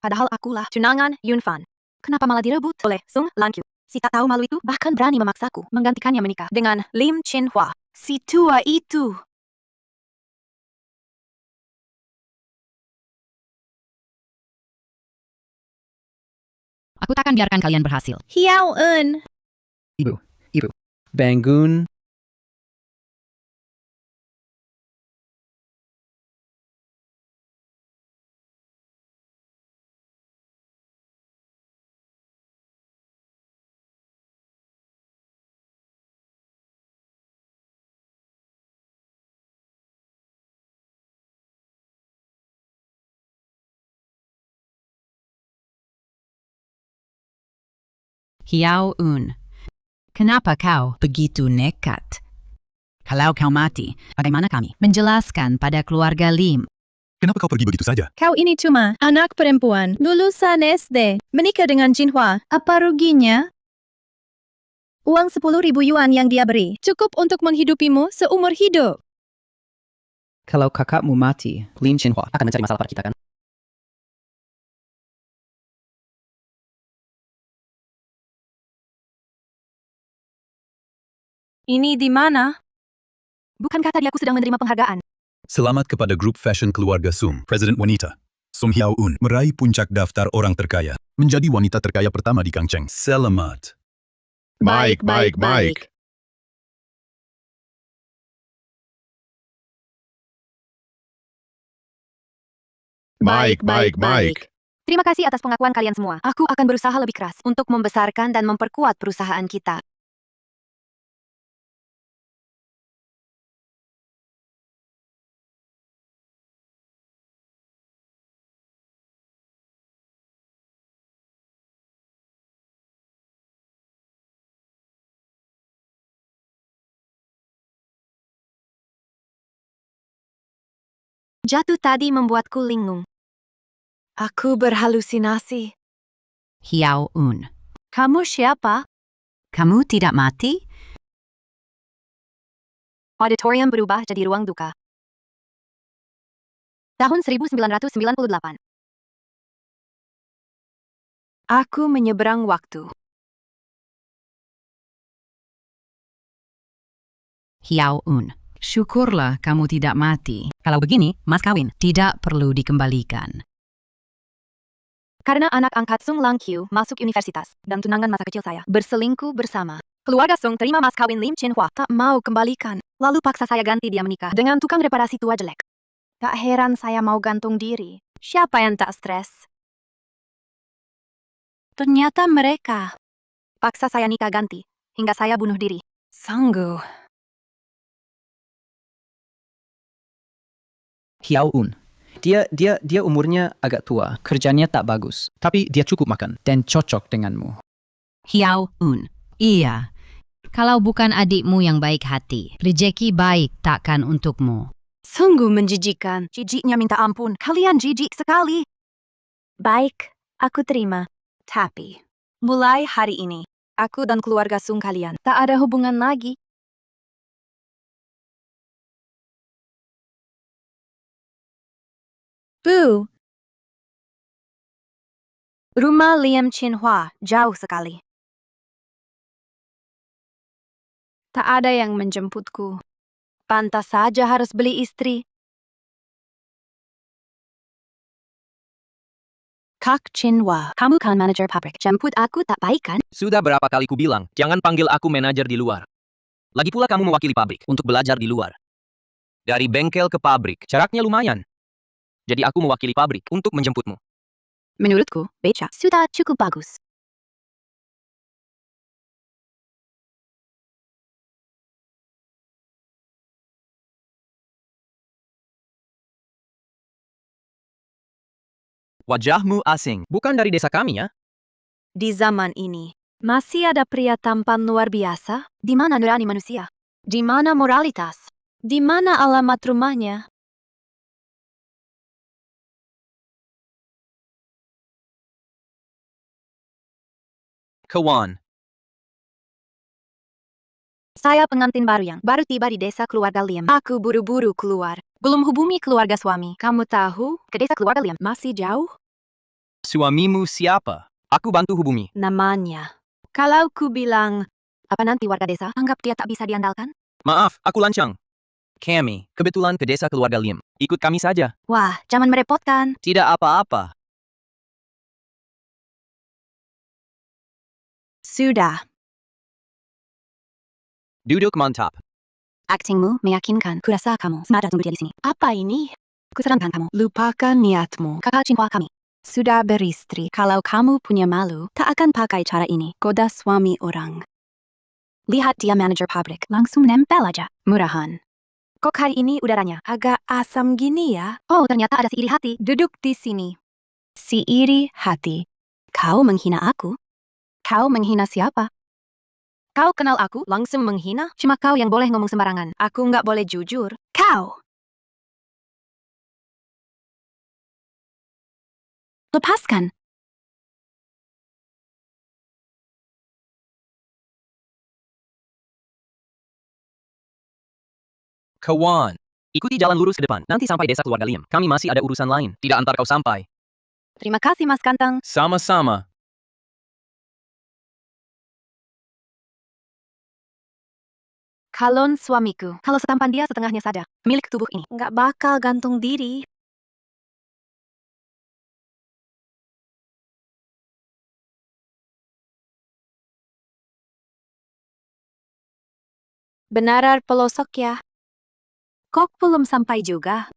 Padahal akulah tunangan Yunfan. Kenapa malah direbut oleh Sung Langkyu? Si tak tahu malu itu bahkan berani memaksaku menggantikannya menikah dengan Lim Chin-hwa, si tua itu. Aku takkan biarkan kalian berhasil. Hiao Eun. Ibu. Bangun. Hiao Un, kenapa kau begitu nekat? Kalau kau mati, bagaimana kami menjelaskan pada keluarga Lim? Kenapa kau pergi begitu saja? Kau ini cuma anak perempuan lulusan SD, menikah dengan Jinhua. Apa ruginya? Uang 10.000 yuan yang dia beri cukup untuk menghidupimu seumur hidup. Kalau kakakmu mati, Lim Chin-hwa akan mencari masalah pada kita kan? Ini di mana? Bukankah tadi aku sedang menerima penghargaan? Selamat kepada grup fashion keluarga Sung, Presiden Wanita. Sung Hyao Un meraih puncak daftar orang terkaya, menjadi wanita terkaya pertama di Kangcheng. Selamat. Baik. Terima kasih atas pengakuan kalian semua. Aku akan berusaha lebih keras untuk membesarkan dan memperkuat perusahaan kita. Jatuh tadi membuatku linglung. Aku berhalusinasi. Hiao Un, Kamu siapa? kamu tidak mati? Auditorium berubah jadi ruang duka. Tahun 1998. Aku menyeberang waktu. Hiao Un, syukurlah kamu tidak mati. Kalau begini, mas kawin tidak perlu dikembalikan. Karena anak angkat Sung Langkyu masuk universitas dan tunangan masa kecil saya berselingkuh bersama. Keluarga Sung terima mas kawin Lim Chin-hwa, tak mau kembalikan. Lalu paksa saya ganti dia menikah dengan tukang reparasi tua jelek. Tak heran saya mau gantung diri. Siapa yang tak stres? Ternyata mereka. Paksa saya nikah ganti, hingga saya bunuh diri. Sanggup. Hiao Un. Dia umurnya agak tua, kerjanya tak bagus, tapi dia cukup makan dan cocok denganmu. Hiao Un, iya. Kalau bukan adikmu yang baik hati, rezeki baik takkan untukmu. Sungguh menjijikan. Jijiknya minta ampun. Kalian jijik sekali. Baik, aku terima. Tapi, mulai hari ini, aku dan keluarga Sung kalian tak ada hubungan lagi. Bu. Rumah Lim Chin-hwa jauh sekali. Tak ada yang menjemputku. Pantas saja harus beli istri. Kak Chin-hwa, kamu kan manajer pabrik. Jemput aku tak baik kan? Sudah berapa kali ku bilang, jangan panggil aku manajer di luar. Lagi pula kamu mewakili pabrik untuk belajar di luar. Dari bengkel ke pabrik, jaraknya lumayan. Jadi aku mewakili pabrik untuk menjemputmu. Menurutku, beca sudah cukup bagus. Wajahmu asing, bukan dari desa kami ya? Di zaman ini, masih ada pria tampan luar biasa? Di mana nurani manusia? Di mana moralitas? Di mana alamat rumahnya? Kawan, Saya pengantin baru yang baru tiba di desa keluarga Liam. Aku buru-buru keluar. Belum hubungi keluarga suami. Kamu tahu, ke desa keluarga Liam masih jauh? Suamimu siapa? Aku bantu hubungi. Namanya. Kalau ku bilang, apa nanti warga desa anggap dia tak bisa diandalkan? Maaf, aku lancang. Kami, kebetulan ke desa keluarga Lim. Ikut kami saja. Wah, jangan merepotkan. Tidak apa-apa. Sudah. Duduk mantap. Aktingmu meyakinkan. Kurasa kamu sengaja tunggu dia di sini. Apa ini? Kusarankan kamu. Lupakan niatmu. Kakak Xinhua kami. Sudah beristri. Kalau kamu punya malu, tak akan pakai cara ini. Goda suami orang. Lihat dia manajer pabrik. Langsung nempel aja. Murahan. Kok hari ini udaranya agak asam gini ya? Oh, ternyata ada si iri hati. Duduk di sini. Si iri hati. Kau menghina aku? Kau menghina siapa? Kau kenal aku, langsung menghina? Cuma kau yang boleh ngomong sembarangan. Aku nggak boleh jujur. Kau! Lepaskan. Kawan. Ikuti jalan lurus ke depan. Nanti sampai desa keluarga Lim. Kami masih ada urusan lain. Tidak antar kau sampai. Terima kasih, Mas Kantang. Sama-sama. Calon suamiku. Kalau setampan dia setengahnya saja. Milik tubuh ini. Nggak bakal gantung diri. Benarar pelosok ya. Kok belum sampai juga?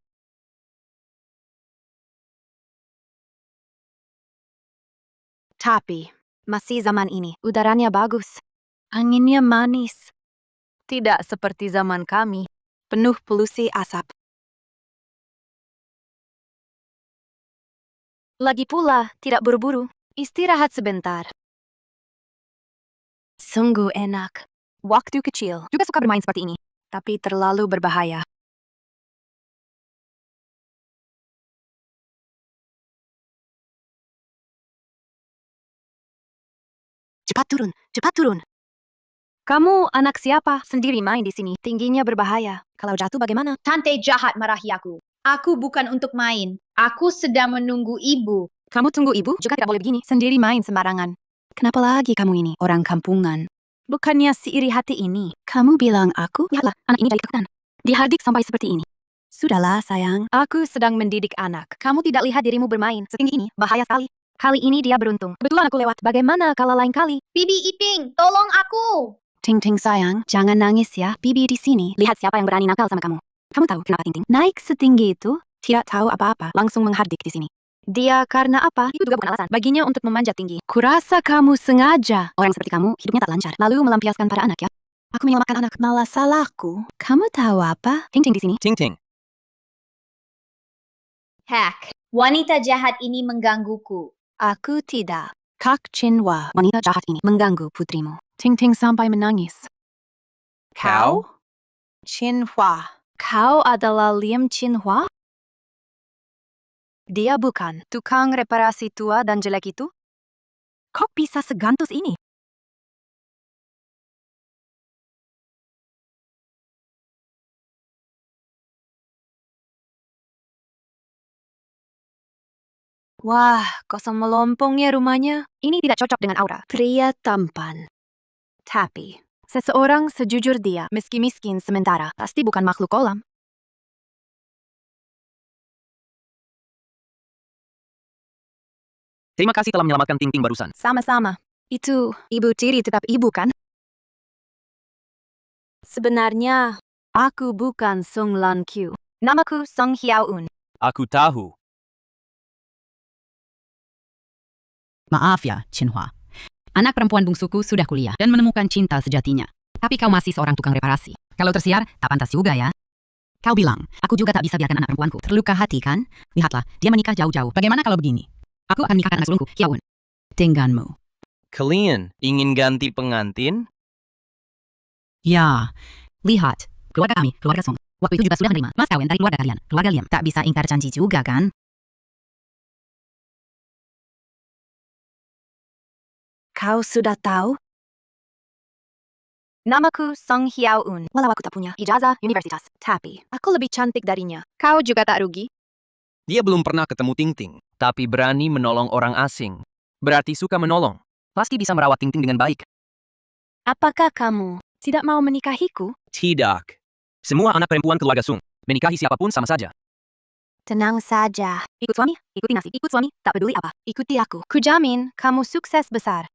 Tapi, masih zaman ini. Udaranya bagus. Anginnya manis. Tidak seperti zaman kami. Penuh polusi asap. Lagi pula, tidak buru-buru. Istirahat sebentar. Sungguh enak. Waktu kecil juga suka bermain seperti ini. Tapi terlalu berbahaya. Cepat turun, cepat turun. Kamu anak siapa? Sendiri main di sini. Tingginya berbahaya. Kalau jatuh bagaimana? Tante jahat marahi aku. Aku bukan untuk main. Aku sedang menunggu ibu. Kamu tunggu ibu juga tidak boleh begini. Sendiri main sembarangan. Kenapa lagi kamu ini? Orang kampungan. Bukannya si iri hati ini. Kamu bilang aku? Lihatlah, anak ini jadi ketakutan. Dihardik sampai seperti ini. Sudahlah, sayang. Aku sedang mendidik anak. Kamu tidak lihat dirimu bermain setinggi ini. Bahaya sekali. Kali ini dia beruntung. Kebetulan aku lewat. Bagaimana kalau lain kali? Bibi Iping, tolong aku. Ting-ting sayang, jangan nangis ya. Bibi di sini. Lihat siapa yang berani nakal sama kamu. Kamu tahu kenapa Ting-ting naik setinggi itu? Tidak tahu apa-apa. Langsung menghardik di sini. Dia karena apa? Itu juga bukan alasan baginya untuk memanjat tinggi. Kurasa kamu sengaja. Orang seperti kamu hidupnya tak lancar. Lalu melampiaskan pada anak ya. Aku menyelamatkan anak. Malah salahku. Kamu tahu apa? Ting-ting di sini. Ting-ting. Hack. Wanita jahat ini menggangguku. Aku tidak. Kak Xinhua, wanita jahat ini mengganggu putrimu. Ting-ting sampai menangis. Kau? Xinhua. Kau adalah Liam Xinhua? Dia bukan tukang reparasi tua dan jelek itu? Kok bisa segantus ini? Wah, kosong melompong ya rumahnya. Ini tidak cocok dengan aura. Pria tampan. Tapi, seseorang sejujur dia, meski miskin sementara, pasti bukan makhluk kolam. Terima kasih telah menyelamatkan Ting-ting barusan. Sama-sama. Itu, ibu tiri tetap ibu kan? Sebenarnya, aku bukan Song Lan Q. Namaku Song Hiao-un. Aku tahu. Maaf ya, Xinhua. Anak perempuan bungsuku sudah kuliah dan menemukan cinta sejatinya. Tapi kau masih seorang tukang reparasi. Kalau tersiar, tak pantas juga ya. Kau bilang, aku juga tak bisa biarkan anak perempuanku terluka hati kan? Lihatlah, dia menikah jauh-jauh. Bagaimana kalau begini? Aku akan menikahkan anak sulungku, Hiao-un. Denganmu. Kalian ingin ganti pengantin? Ya, lihat. Keluarga kami, keluarga Song. Waktu itu juga sudah menerima mas kawin dari keluarga kalian. Keluarga Liam. Tak bisa ingkar janji juga kan? Kau sudah tahu? Namaku Song Hiao-un. Walau aku tak punya ijazah universitas, tapi aku lebih cantik darinya. Kau juga tak rugi. Dia belum pernah ketemu Ting Ting, tapi berani menolong orang asing. Berarti suka menolong. Pasti bisa merawat Ting Ting dengan baik. Apakah kamu tidak mau menikahiku? Tidak. Semua anak perempuan keluarga Sung. Menikahi siapapun sama saja. Tenang saja. Ikut suami, ikuti nasib. Ikut suami, tak peduli apa. Ikuti aku. Kujamin, kamu sukses besar.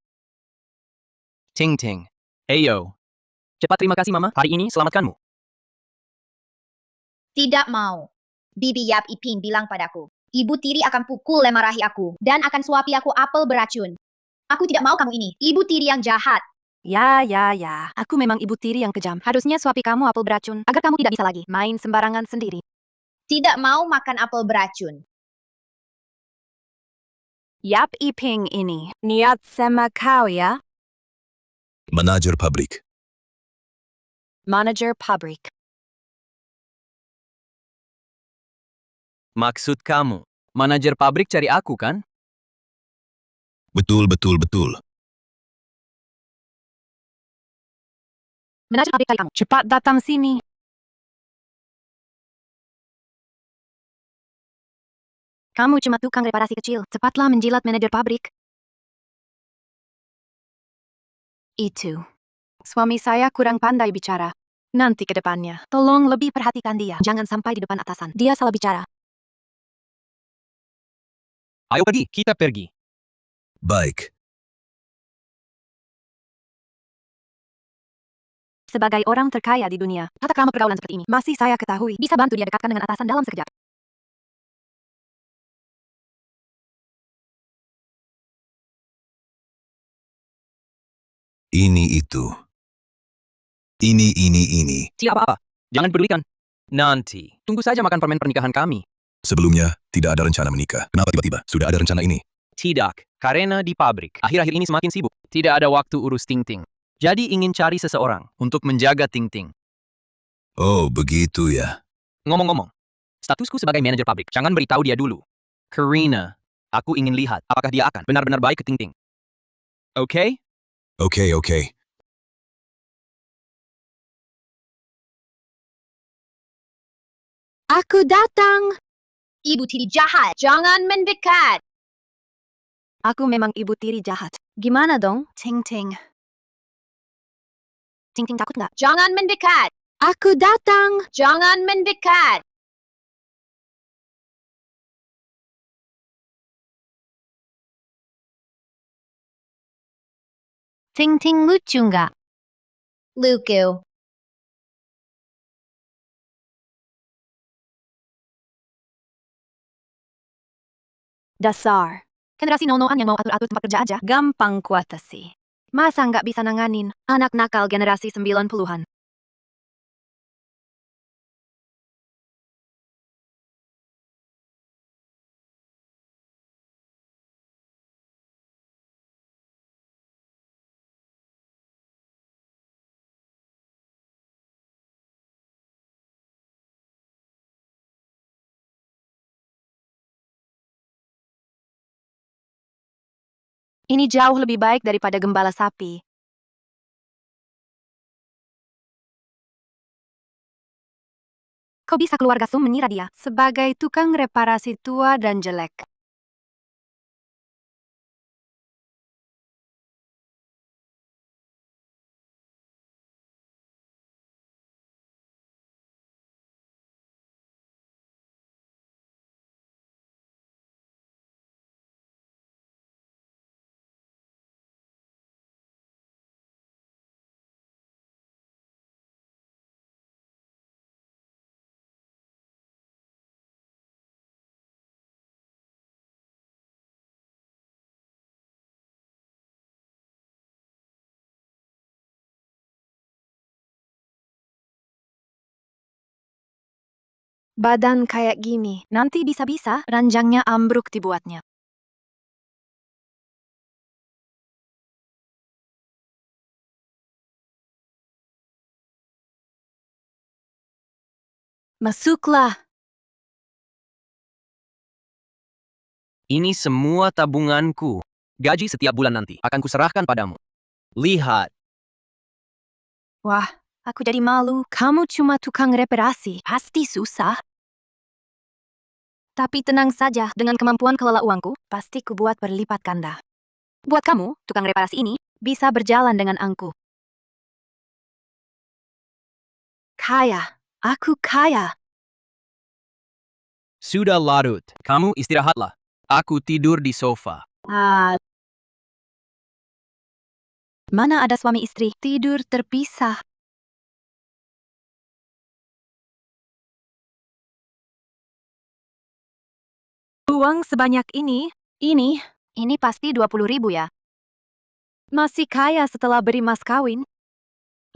Ting Ting. Heyo. Cepat terima kasih mama. Hari ini selamatkanmu. Tidak mau. Bibi Yap Ipin bilang padaku, ibu tiri akan pukul lemarahi aku dan akan suapi aku apel beracun. Aku tidak mau kamu ini. Ibu tiri yang jahat. Ya. Aku memang ibu tiri yang kejam. Harusnya suapi kamu apel beracun, agar kamu tidak bisa lagi main sembarangan sendiri. Tidak mau makan apel beracun. Yap Iping ini niat sama kau ya, Manajer pabrik. manajer pabrik. Maksud kamu, manajer pabrik cari aku kan? Betul. Manajer pabrik cari kamu. Cepat datang sini. Kamu cuma tukang reparasi kecil. Cepatlah menjilat manajer pabrik. Itu. Suami saya kurang pandai bicara. Nanti ke depannya, tolong lebih perhatikan dia. Jangan sampai di depan atasan. Dia salah bicara. Ayo pergi, kita pergi. Baik. Sebagai orang terkaya di dunia, tata krama pergaulan seperti ini masih saya ketahui. Bisa bantu dia dekatkan dengan atasan dalam sekejap. Ini itu. Ini. Tidak apa-apa. Jangan pedulikan. Nanti, tunggu saja makan permen pernikahan kami. Sebelumnya, tidak ada rencana menikah. Kenapa tiba-tiba sudah ada rencana ini? Tidak, karena di pabrik. Akhir-akhir ini semakin sibuk. Tidak ada waktu urus Ting Ting. Jadi ingin cari seseorang untuk menjaga Ting Ting. Oh, begitu ya. Ngomong-ngomong, statusku sebagai manajer pabrik, jangan beritahu dia dulu. Karina, aku ingin lihat apakah dia akan benar-benar baik ke Ting Ting. Oke? Oke. Aku datang. Ibu tiri jahat. Jangan mendekat. Aku memang ibu tiri jahat. Gimana dong, Ting Ting? Ting Ting takut nggak? Jangan mendekat. Aku datang. Jangan mendekat. Ting Ting lucu nggak? Lucu. Dasar. Generasi nonoan yang mau atur-atur tempat kerja aja. Gampang kuatasi. Masa nggak bisa nanganin anak nakal generasi 90-an? Ini jauh lebih baik daripada gembala sapi. Kok bisa keluarga Sum mengira dia sebagai tukang reparasi tua dan jelek? Badan kayak gini, nanti bisa-bisa ranjangnya ambruk dibuatnya. Masuklah. Ini semua tabunganku. Gaji setiap bulan nanti akan kuserahkan padamu. Lihat. Wah, aku jadi malu. Kamu cuma tukang reparasi. Pasti susah. Tapi tenang saja, dengan kemampuan kelola uangku, pasti ku buat berlipat ganda. Buat kamu, tukang reparasi ini, bisa berjalan dengan angku. Kaya. Aku kaya. Sudah larut. Kamu istirahatlah. Aku tidur di sofa. Mana ada suami istri tidur terpisah. Uang sebanyak ini pasti 20.000 ya. Masih kaya setelah beri mas kawin.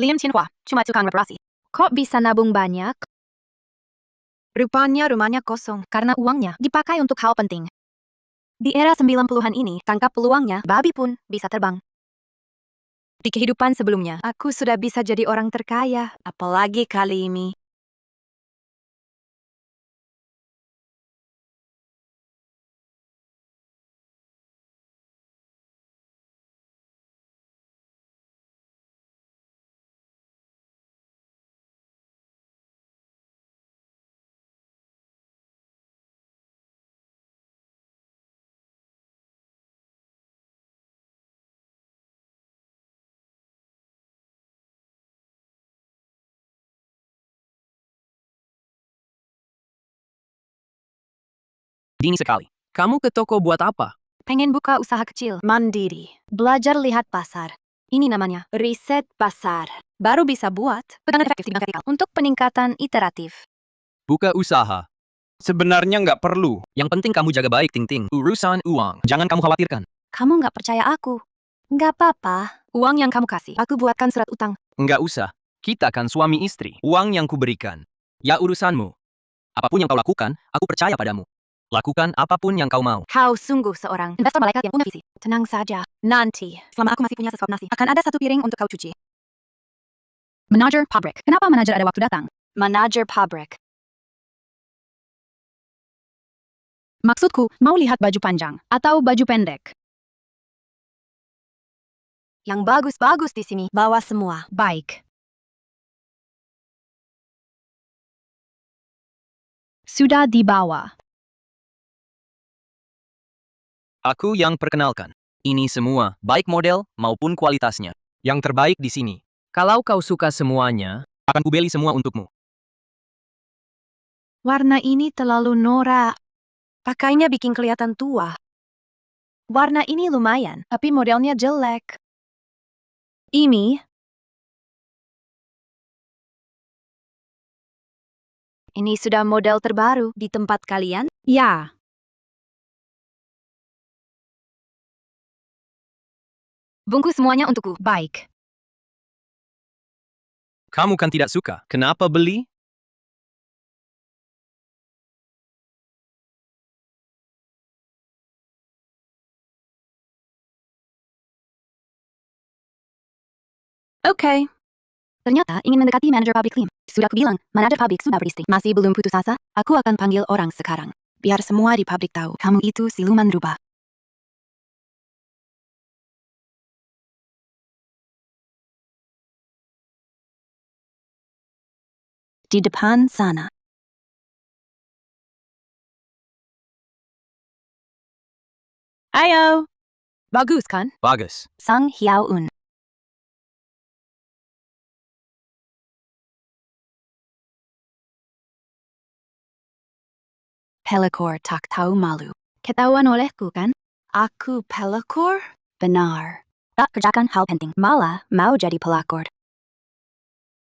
Lim Chinhua, cuma tukang reparasi. Kok bisa nabung banyak? Rupanya rumahnya kosong karena uangnya dipakai untuk hal penting. Di era 90-an ini, tangkap peluangnya, babi pun bisa terbang. Di kehidupan sebelumnya, aku sudah bisa jadi orang terkaya, apalagi kali ini. Dini sekali. Kamu ke toko buat apa? Pengen buka usaha kecil, mandiri, belajar lihat pasar. Ini namanya riset pasar. Baru bisa buat pegangan efektif dengan vertikal untuk peningkatan iteratif. Buka usaha. Sebenarnya nggak perlu. Yang penting kamu jaga baik, Ting Ting. Urusan uang. Jangan kamu khawatirkan. Kamu nggak percaya aku? Nggak apa-apa. Uang yang kamu kasih, aku buatkan surat utang. Nggak usah. Kita kan suami istri. Uang yang kuberikan. Ya urusanmu. Apapun yang kau lakukan, aku percaya padamu. Lakukan apapun yang kau mau. Kau sungguh seorang investor malaikat yang punya visi. Tenang saja. Nanti, selama aku masih punya sesuap nasi, akan ada 1 piring untuk kau cuci. Manajer pabrik. Kenapa manajer ada waktu datang? Manajer pabrik. Maksudku, mau lihat baju panjang atau baju pendek. Yang bagus-bagus di sini, bawa semua. Baik. Sudah dibawa. Aku yang perkenalkan. Ini semua, baik model maupun kualitasnya. Yang terbaik di sini. Kalau kau suka semuanya, akan kubeli semua untukmu. Warna ini terlalu norak. Pakainya bikin kelihatan tua. Warna ini lumayan, tapi modelnya jelek. Ini sudah model terbaru di tempat kalian? Ya. Bungkus semuanya untukku. Baik. Kamu kan tidak suka. Kenapa beli? Oke. Ternyata ingin mendekati manajer pabrik Lim. Sudah kubilang, manajer pabrik sudah beristri. Masih belum putus asa? Aku akan panggil orang sekarang. Biar semua di pabrik tahu, kamu itu siluman rubah. Di depan sana. Ayo. Bagus kan? Bagus. Sang Hiao-un. Pelakor tak tahu malu. Ketahuan olehku kan? Aku pelakor? Benar. Tak kerjakan hal penting, malah mau jadi pelakor.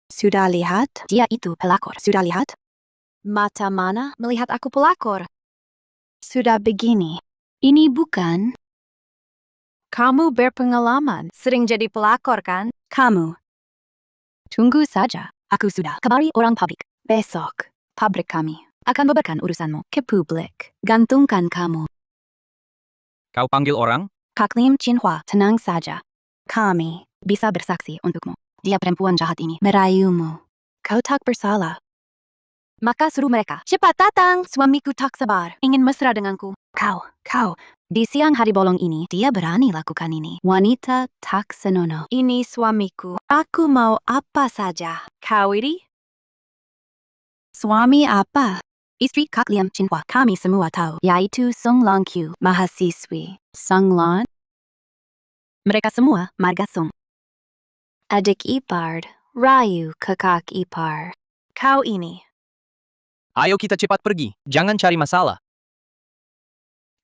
Sudah lihat? Dia itu pelakor. Sudah lihat? Mata mana melihat aku pelakor? Sudah begini. Ini bukan. Kamu berpengalaman. Sering jadi pelakor kan? Kamu. Tunggu saja. Aku sudah kabari orang pabrik. Besok, pabrik kami akan beberkan urusanmu ke publik. Gantungkan kamu. Kau panggil orang? Kak Lim Chinhua, tenang saja. Kami bisa bersaksi untukmu. Dia perempuan jahat ini merayumu. Kau tak bersalah. Maka suruh mereka. Cepat datang, suamiku tak sabar. Ingin mesra denganku. Kau. Di siang hari bolong ini, dia berani lakukan ini. Wanita tak senonoh. Ini suamiku. Aku mau apa saja. Kau iri? Suami apa? Istri Kak Liam Chinhua. Kami semua tahu, yaitu Sung Long Q, mahasiswi. Sung Lon? Mereka semua marga Sung. Adik ipar, rayu kakak ipar. Kau ini. Ayo kita cepat pergi. Jangan cari masalah.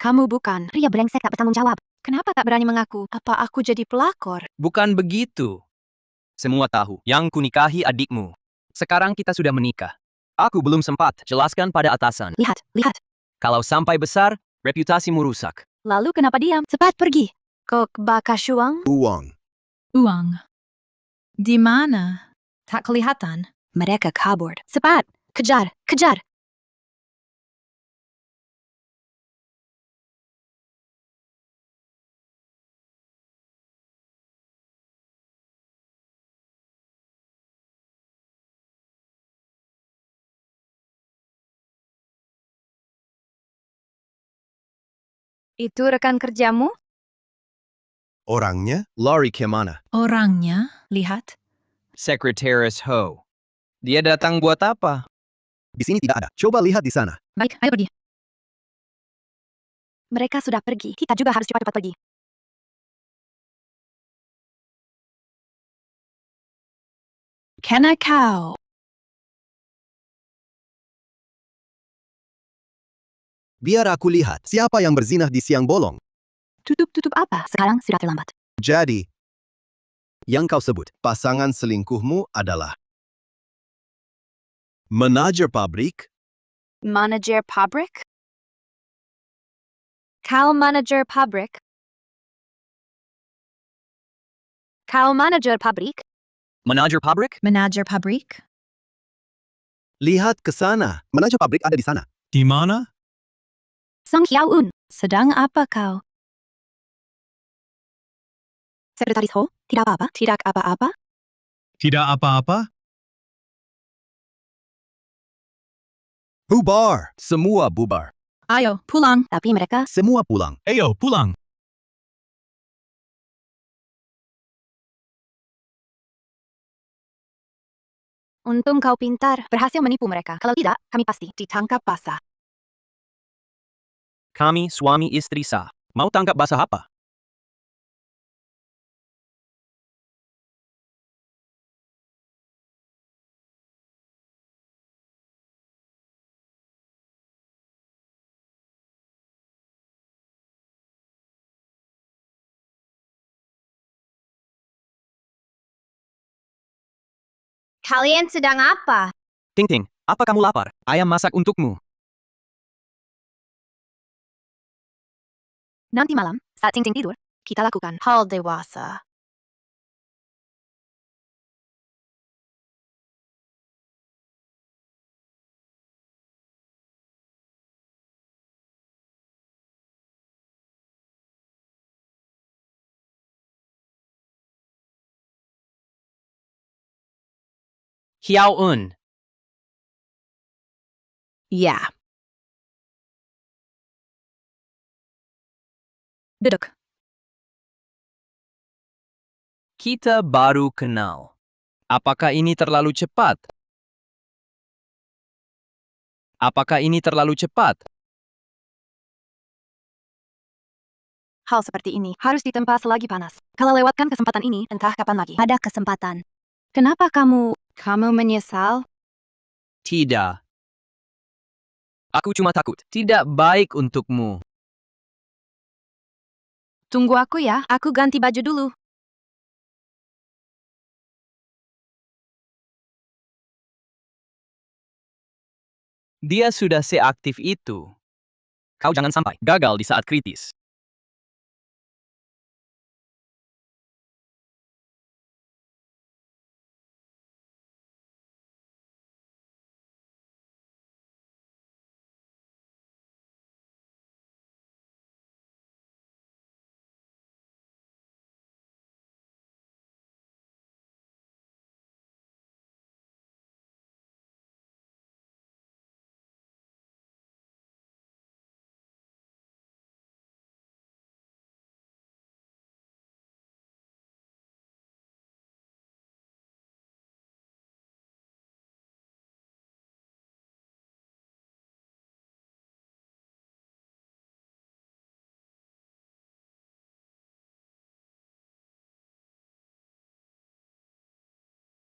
Kamu bukan. Pria brengsek tak bertanggung jawab. Kenapa tak berani mengaku? Apa aku jadi pelakor? Bukan begitu. Semua tahu yang kunikahi adikmu. Sekarang kita sudah menikah. Aku belum sempat jelaskan pada atasan. Lihat. Kalau sampai besar, reputasimu rusak. Lalu kenapa diam? Cepat pergi. Kok bakashuang? Uang. Uang. Di mana? Tak kelihatan. Mereka kabur. Cepat. Kejar. Itu rekan kerjamu? Orangnya? Lari kemana? Orangnya, lihat. Sekretaris Ho. Dia datang buat apa? Di sini tidak ada. Coba lihat di sana. Baik, ayo pergi. Mereka sudah pergi. Kita juga harus cepat-cepat pergi. Kena kau. Biar aku lihat siapa yang berzinah di siang bolong. Tutup apa? Sekarang sudah terlambat. Jadi, yang kau sebut pasangan selingkuhmu adalah manajer pabrik? Manager pabrik? Kau manager pabrik? Kau manager pabrik? Manajer pabrik? Manajer pabrik. Lihat ke sana. Manajer pabrik ada di sana. Di mana? Song Hyao-un, sedang apa kau? Sekretaris Ho, tidak apa-apa? Tidak apa-apa? Tidak apa-apa? Bubar. Semua bubar. Ayo, pulang. Tapi mereka, Semua pulang. Ayo, pulang. untung kau pintar, berhasil menipu mereka. Kalau tidak, kami pasti ditangkap basah. Kami suami istri sah. Mau tangkap basah apa? Kalian sedang apa? Ting Ting, apa kamu lapar? Ayam masak untukmu. Nanti malam, saat Ting Ting tidur, kita lakukan hal dewasa. Hyao-un. Ya. Duduk. Kita baru kenal. Apakah ini terlalu cepat? Apakah ini terlalu cepat? Hal seperti ini harus ditempa selagi panas. Kalau lewatkan kesempatan ini, entah kapan lagi. Ada kesempatan. Kenapa kamu menyesal? Tidak. Aku cuma takut. Tidak baik untukmu. Tunggu aku ya, aku ganti baju dulu. Dia sudah seaktif itu. Kau jangan sampai gagal di saat kritis.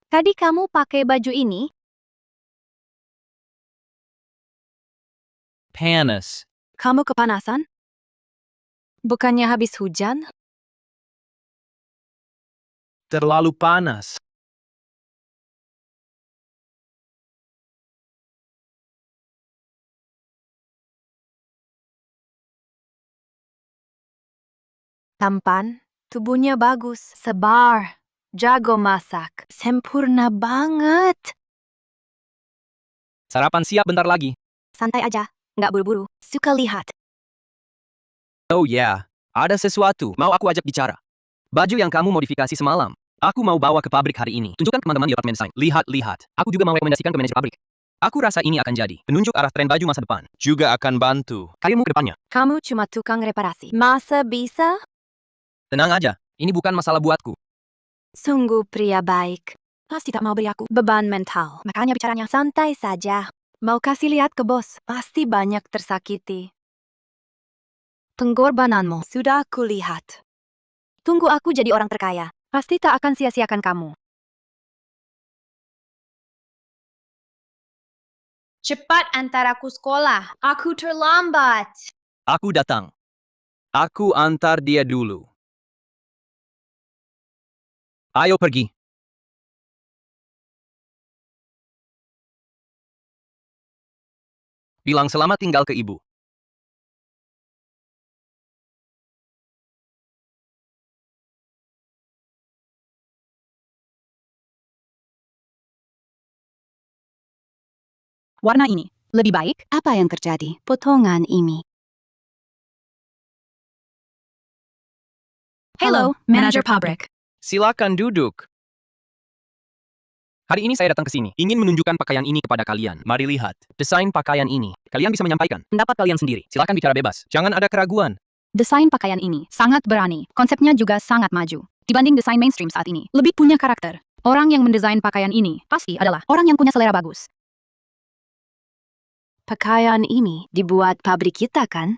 Tadi kamu pakai baju ini? Panas. Kamu kepanasan? Bukannya habis hujan? Terlalu panas. Tampan, tubuhnya bagus, sebar, jago masak, sempurna banget. Sarapan siap bentar lagi. Santai aja, nggak buru-buru, suka lihat. Oh yeah, ada sesuatu. Mau aku ajak bicara. Baju yang kamu modifikasi semalam. Aku mau bawa ke pabrik hari ini. Tunjukkan teman-teman di apartemen desain. Lihat. Aku juga mau rekomendasikan ke manajer pabrik. Aku rasa ini akan jadi penunjuk arah tren baju masa depan. Juga akan bantu karirmu ke depannya. Kamu cuma tukang reparasi. Masa bisa? Tenang aja, ini bukan masalah buatku. Sungguh pria baik. Pasti tak mau beri aku beban mental. Makanya bicaranya santai saja. Mau kasih lihat ke bos, pasti banyak tersakiti. Pengorbananmu sudah aku lihat. Tunggu aku jadi orang terkaya. Pasti tak akan sia-siakan kamu. Cepat antar aku sekolah. Aku terlambat. Aku datang. Aku antar dia dulu. Ayo pergi. Bilang selamat tinggal ke ibu. Warna ini. Lebih baik? Apa yang terjadi? Potongan ini. Hello, manajer pabrik. Silakan duduk. Hari ini saya datang ke sini, ingin menunjukkan pakaian ini kepada kalian. Mari lihat, desain pakaian ini. Kalian bisa menyampaikan pendapat kalian sendiri. Silakan bicara bebas, jangan ada keraguan. Desain pakaian ini sangat berani. Konsepnya juga sangat maju. Dibanding desain mainstream saat ini, lebih punya karakter. Orang yang mendesain pakaian ini pasti adalah orang yang punya selera bagus. Pakaian ini dibuat pabrik kita kan?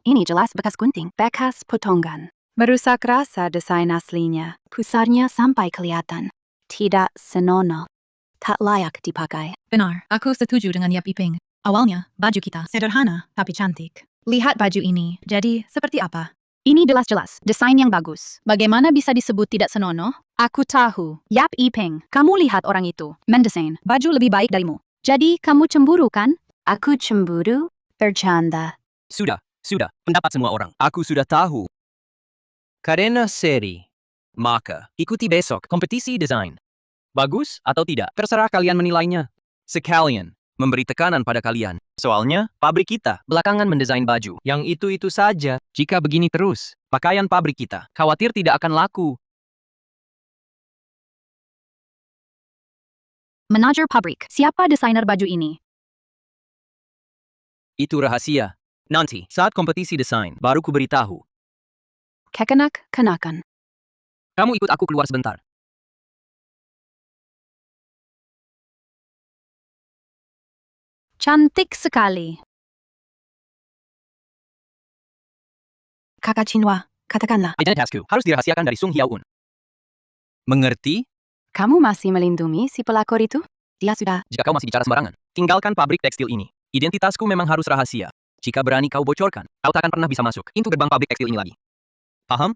Ini jelas bekas gunting, bekas potongan. Merusak rasa desain aslinya. Pusarnya sampai kelihatan. Tidak senonoh. Tak layak dipakai. Benar, aku setuju dengan Yap Iping. Awalnya, baju kita sederhana tapi cantik. Lihat baju ini, jadi seperti apa? Ini jelas-jelas desain yang bagus. Bagaimana bisa disebut tidak senonoh? Aku tahu. Yap Iping, kamu lihat orang itu mendesain baju lebih baik darimu. Jadi kamu cemburu kan? Aku cemburu? Bercanda. Sudah, pendapat semua orang. Aku sudah tahu. Karena seri. Maka, ikuti besok kompetisi desain. Bagus atau tidak, terserah kalian menilainya. Sekalian, memberi tekanan pada kalian. Soalnya, pabrik kita belakangan mendesain baju. Yang itu saja. Jika begini terus, pakaian pabrik kita khawatir tidak akan laku. Manajer pabrik, siapa desainer baju ini? Itu rahasia. Nanti, saat kompetisi desain, baru ku beritahu. Kekenak-kenakan. Kamu ikut aku keluar sebentar. Cantik sekali. Kakak Chinwa, katakanlah. Identitasku harus dirahasiakan dari Sung Hyaun. Mengerti? Kamu masih melindungi si pelakor itu? Dia sudah. Jika kau masih bicara sembarangan, tinggalkan pabrik tekstil ini. Identitasku memang harus rahasia. Jika berani kau bocorkan, kau tak akan pernah bisa masuk pintu gerbang pabrik tekstil ini lagi. Paham?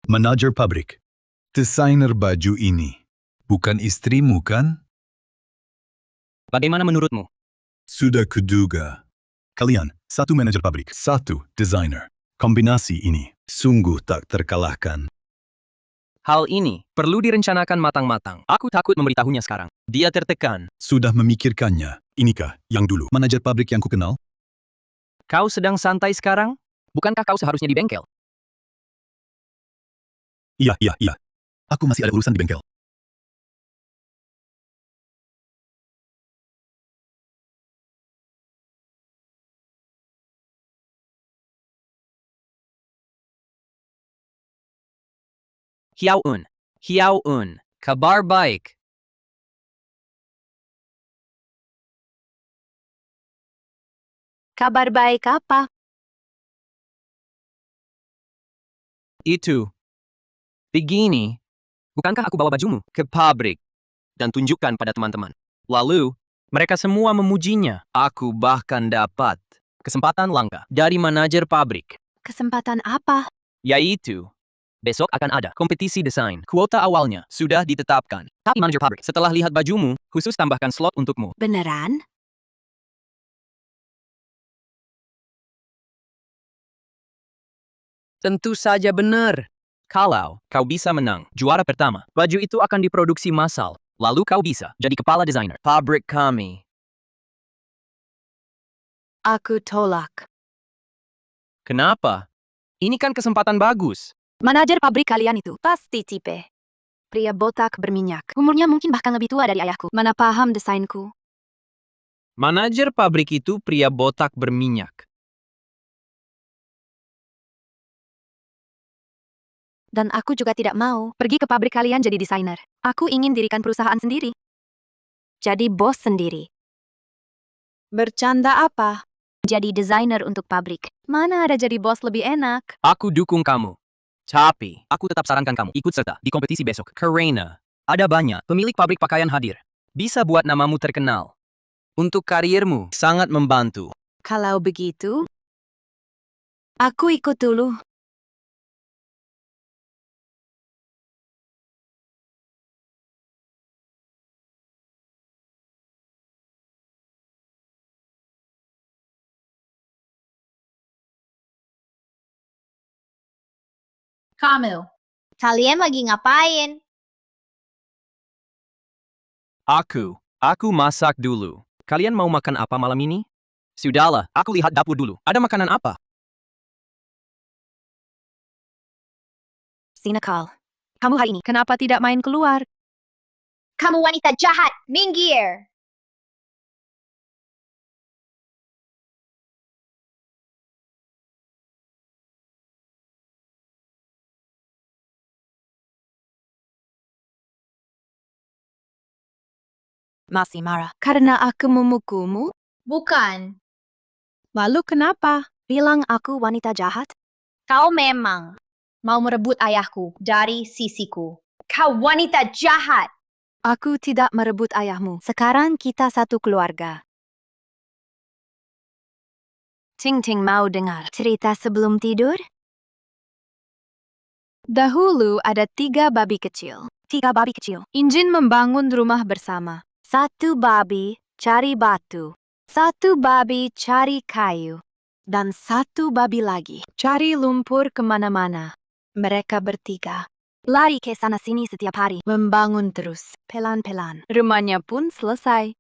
Manajer pabrik. Desainer baju ini. Bukan istrimu kan? Bagaimana menurutmu? Sudah kuduga. Kalian, satu manajer pabrik, satu desainer. Kombinasi ini sungguh tak terkalahkan. Hal ini perlu direncanakan matang-matang. Aku takut memberitahunya sekarang. Dia tertekan. Sudah memikirkannya. Inikah yang dulu manajer pabrik yang kukenal? Kau sedang santai sekarang? Bukankah kau seharusnya di bengkel? Iya. Aku masih ada urusan di bengkel. Hiao Un, kabar baik. Kabar baik apa? Itu. Begini. Bukankah aku bawa bajumu ke pabrik dan tunjukkan pada teman-teman? Lalu, mereka semua memujinya. Aku bahkan dapat kesempatan langka dari manajer pabrik. Kesempatan apa? Yaitu, besok akan ada kompetisi desain. Kuota awalnya sudah ditetapkan. Tapi manajer pabrik, setelah lihat bajumu, khusus tambahkan slot untukmu. Beneran? Tentu saja benar. Kalau kau bisa menang juara pertama, baju itu akan diproduksi massal. Lalu kau bisa jadi kepala desainer pabrik kami. Aku tolak. Kenapa? Ini kan kesempatan bagus. Manajer pabrik kalian itu pasti tipe pria botak berminyak. Umurnya mungkin bahkan lebih tua dari ayahku. Mana paham desainku? Manajer pabrik itu pria botak berminyak. Dan aku juga tidak mau pergi ke pabrik kalian jadi desainer. Aku ingin dirikan perusahaan sendiri. Jadi bos sendiri. Bercanda apa? Jadi desainer untuk pabrik. Mana ada jadi bos lebih enak? Aku dukung kamu. Tapi, aku tetap sarankan kamu ikut serta di kompetisi besok. Karena ada banyak pemilik pabrik pakaian hadir. Bisa buat namamu terkenal. Untuk karirmu, sangat membantu. Kalau begitu, aku ikut dulu. Kamu. Kalian lagi ngapain? Aku masak dulu. Kalian mau makan apa malam ini? Sudahlah, aku lihat dapur dulu. Ada makanan apa? Sinakal. Kamu hari ini kenapa tidak main keluar? Kamu wanita jahat, minggir! Masih marah karena aku memukulmu? Bukan. Lalu kenapa? Bilang aku wanita jahat? Kau memang mau merebut ayahku dari sisiku. Kau wanita jahat! Aku tidak merebut ayahmu. Sekarang kita satu keluarga. Ting Ting mau dengar cerita sebelum tidur? Dahulu ada 3 babi kecil. 3 babi kecil. Injin membangun rumah bersama. 1 babi cari batu. 1 babi cari kayu. Dan 1 babi lagi cari lumpur kemana-mana. Mereka bertiga lari ke sana-sini setiap hari. Membangun terus, pelan-pelan. Rumahnya pun selesai.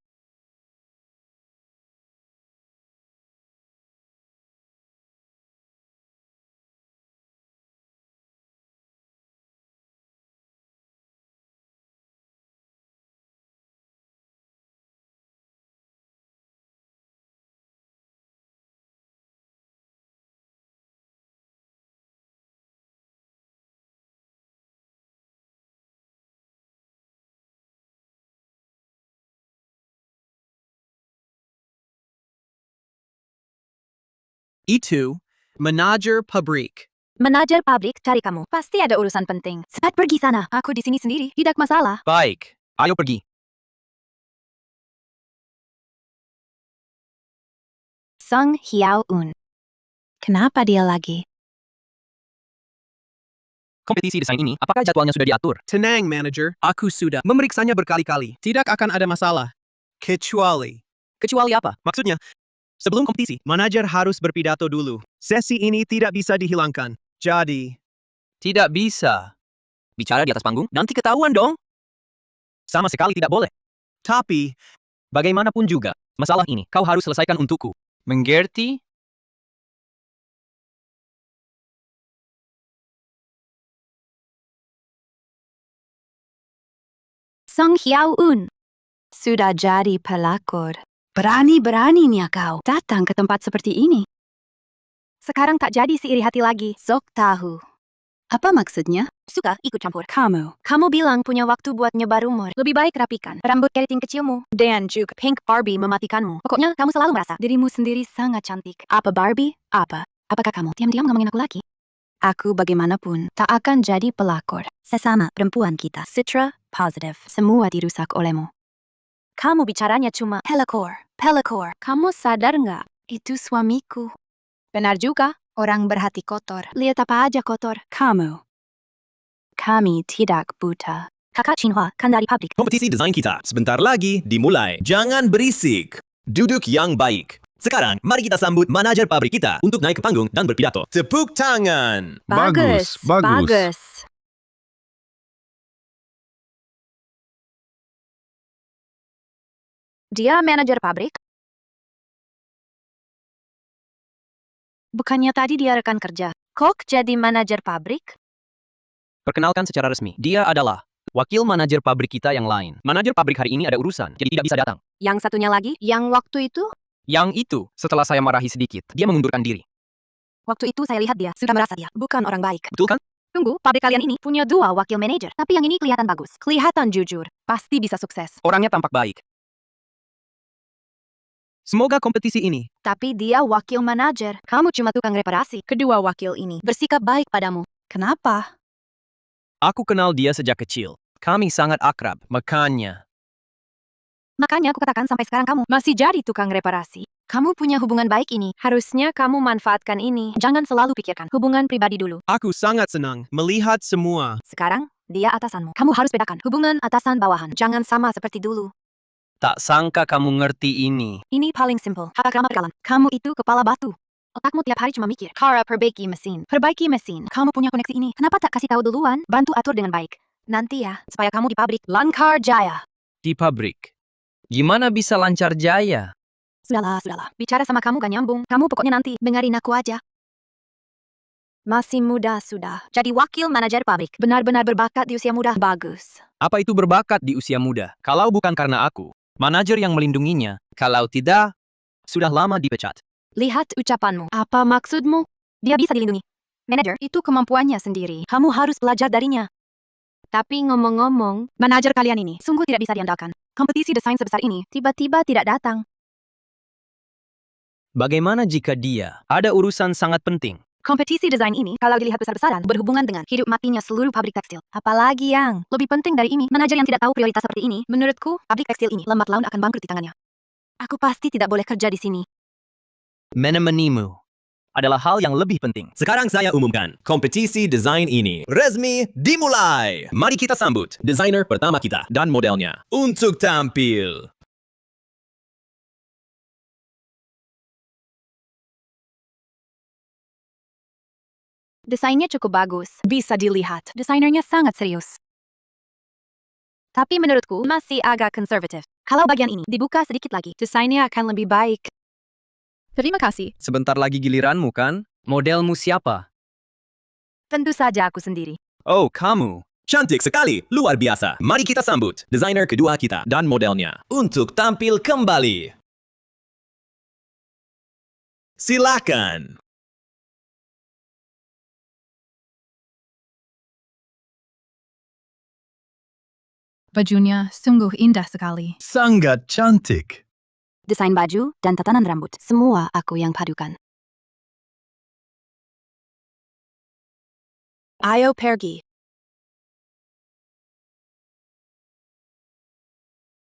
Itu, manajer pabrik. Manajer pabrik cari kamu. Pasti ada urusan penting. Cepat pergi sana. Aku di sini sendiri. Tidak masalah. Baik, ayo pergi. Song Hiao Un. Kenapa dia lagi? Kompetisi desain ini, apakah jadwalnya sudah diatur? Tenang, manager. Aku sudah. Memeriksanya berkali-kali. Tidak akan ada masalah. Kecuali. Kecuali apa? Maksudnya, Sebelum kompetisi, manajer harus berpidato dulu. Sesi ini tidak bisa dihilangkan. Jadi, tidak bisa. Bicara di atas panggung, nanti ketahuan dong. Sama sekali tidak boleh. tapi, Bagaimanapun juga, masalah ini kau harus selesaikan untukku. Mengerti? Song Hiao Un. Sudah jadi pelakor. Berani-beraninya kau datang ke tempat seperti ini. Sekarang tak jadi seiri hati lagi. Sok tahu. Apa maksudnya? Suka ikut campur. Kamu bilang punya waktu buat nyebar rumor. Lebih baik rapikan rambut keriting kecilmu. Dan juga Pink Barbie mematikanmu. Pokoknya kamu selalu merasa dirimu sendiri sangat cantik. Apa Barbie? Apa? Apakah kamu diam-diam ngomongin aku lagi? Aku bagaimanapun tak akan jadi pelakor. Sesama perempuan kita. Citra, positif. Semua dirusak olehmu. Kamu bicaranya cuma pelakor. Kamu sadar nggak? Itu suamiku. Benar juga, orang berhati kotor. Lihat apa aja kotor. Kamu. Kami tidak buta. Kakak Xinhua kan dari pabrik. Kompetisi desain kita sebentar lagi dimulai. Jangan berisik. Duduk yang baik. Sekarang, mari kita sambut manajer pabrik kita untuk naik ke panggung dan berpidato. Tepuk tangan. Bagus. Dia manajer pabrik? Bukannya tadi dia rekan kerja. Kok jadi manajer pabrik? Perkenalkan secara resmi, dia adalah wakil manajer pabrik kita yang lain. Manajer pabrik hari ini ada urusan, jadi tidak bisa datang. Yang satunya lagi, yang waktu itu? Yang itu, setelah saya marahi sedikit, dia mengundurkan diri. Waktu itu saya lihat dia, sudah merasa dia bukan orang baik. Betul kan? Tunggu, pabrik kalian ini punya 2 wakil manajer. Tapi yang ini kelihatan bagus. Kelihatan jujur. Pasti bisa sukses. Orangnya tampak baik. Semoga kompetisi ini Tapi dia wakil manajer. Kamu cuma tukang reparasi. Kedua wakil ini bersikap baik padamu. Kenapa? aku kenal dia sejak kecil. Kami sangat akrab, makanya. Makanya aku katakan sampai sekarang kamu masih jadi tukang reparasi. Kamu punya hubungan baik ini. Harusnya kamu manfaatkan ini. Jangan selalu pikirkan hubungan pribadi dulu. Aku sangat senang melihat semua. Sekarang, dia atasanmu. Kamu harus bedakan hubungan atasan bawahan. Jangan sama seperti dulu. Tak sangka kamu ngerti ini. Ini paling simple. Hak ramah berkalan. Kamu itu kepala batu. Otakmu tiap hari cuma mikir. Kara perbaiki mesin. Perbaiki mesin. Kamu punya koneksi ini. Kenapa tak kasih tahu duluan? Bantu atur dengan baik. Nanti ya, supaya kamu di pabrik lancar jaya. Di pabrik. Gimana bisa lancar jaya? Sudahlah. Bicara sama kamu gak nyambung. Kamu pokoknya nanti dengerin aku aja. Masih muda sudah. Jadi wakil manajer pabrik. Benar-benar berbakat di usia muda. Bagus. Apa itu berbakat di usia muda? Kalau bukan karena aku, manajer yang melindunginya. Kalau tidak, sudah lama dipecat. Lihat ucapanmu. Apa maksudmu? Dia bisa dilindungi. Manajer itu kemampuannya sendiri. Kamu harus belajar darinya. Tapi ngomong-ngomong, manajer kalian ini sungguh tidak bisa diandalkan. Kompetisi desain sebesar ini tiba-tiba tidak datang. Bagaimana jika dia ada urusan sangat penting? Kompetisi desain ini, kalau dilihat besar-besaran, berhubungan dengan hidup matinya seluruh pabrik tekstil. Apalagi yang lebih penting dari ini, manajer yang tidak tahu prioritas seperti ini, menurutku, pabrik tekstil ini lambat laun akan bangkrut di tangannya. Aku pasti tidak boleh kerja di sini. Menemanimu adalah hal yang lebih penting. Sekarang saya umumkan, kompetisi desain ini resmi dimulai. Mari kita sambut desainer pertama kita dan modelnya untuk tampil. Desainnya cukup bagus, bisa dilihat. Desainernya sangat serius. Tapi menurutku masih agak konservatif. Kalau bagian ini dibuka sedikit lagi, desainnya akan lebih baik. Terima kasih. Sebentar lagi giliranmu kan? Modelmu siapa? Tentu saja aku sendiri. Oh, kamu. Cantik sekali, luar biasa. Mari kita sambut desainer kedua kita dan modelnya untuk tampil kembali. Silakan. Bajunya sungguh indah sekali. Sangat cantik. Desain baju dan tatanan rambut, semua aku yang padukan. Ayo pergi.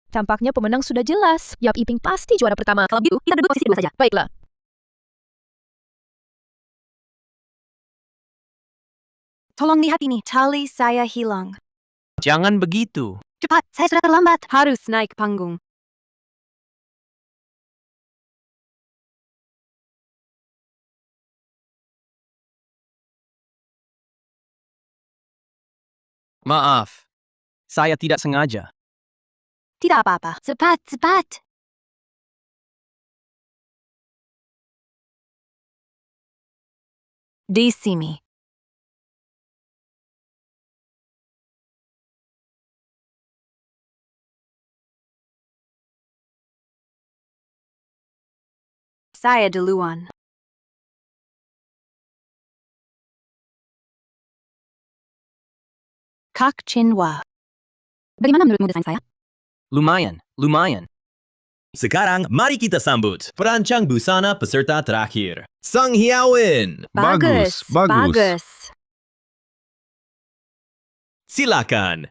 Tampaknya pemenang sudah jelas. Yap Iping pasti juara pertama. Kalau gitu, kita duduk posisi 2 saja. Baiklah. Tolong lihat ini, tali saya hilang. Jangan begitu. Cepat, saya sudah terlambat. Harus naik panggung. Maaf. Saya tidak sengaja. Tidak apa-apa. Cepat. Di sini. Saya duluan. Kak Chinhua. Bagaimana menurutmu desain saya? Lumayan, lumayan. Sekarang, mari kita sambut perancang busana peserta terakhir, Song Hyaun. Bagus, bagus. Silakan.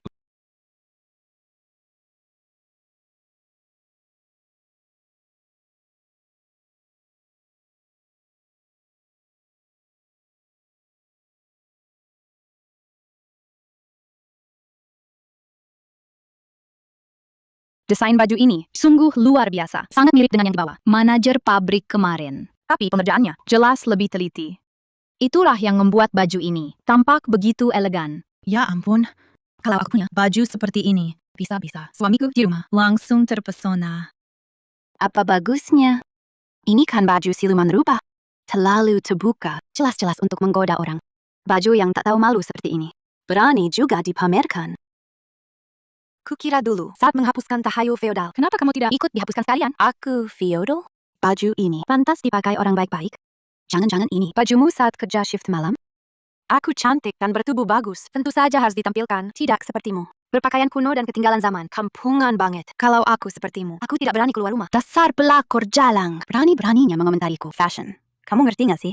Desain baju ini sungguh luar biasa. Sangat mirip dengan yang di bawah. Manajer pabrik kemarin. Tapi pengerjaannya jelas lebih teliti. Itulah yang membuat baju ini tampak begitu elegan. Ya ampun, kalau aku punya baju seperti ini, bisa-bisa suamiku di rumah langsung terpesona. Apa bagusnya? Ini kan baju siluman rupa. Terlalu terbuka, jelas-jelas untuk menggoda orang. Baju yang tak tahu malu seperti ini. Berani juga dipamerkan. Kukira dulu saat menghapuskan tahayul feodal. Kenapa kamu tidak ikut dihapuskan sekalian? Aku feodal? Baju ini pantas dipakai orang baik-baik. Jangan-jangan ini bajumu saat kerja shift malam? Aku cantik dan bertubuh bagus. Tentu saja harus ditampilkan. Tidak sepertimu. Berpakaian kuno dan ketinggalan zaman. Kampungan banget. Kalau aku sepertimu, aku tidak berani keluar rumah. Dasar pelakor jalang. Berani-beraninya mengomentariku. Fashion. Kamu ngerti gak sih?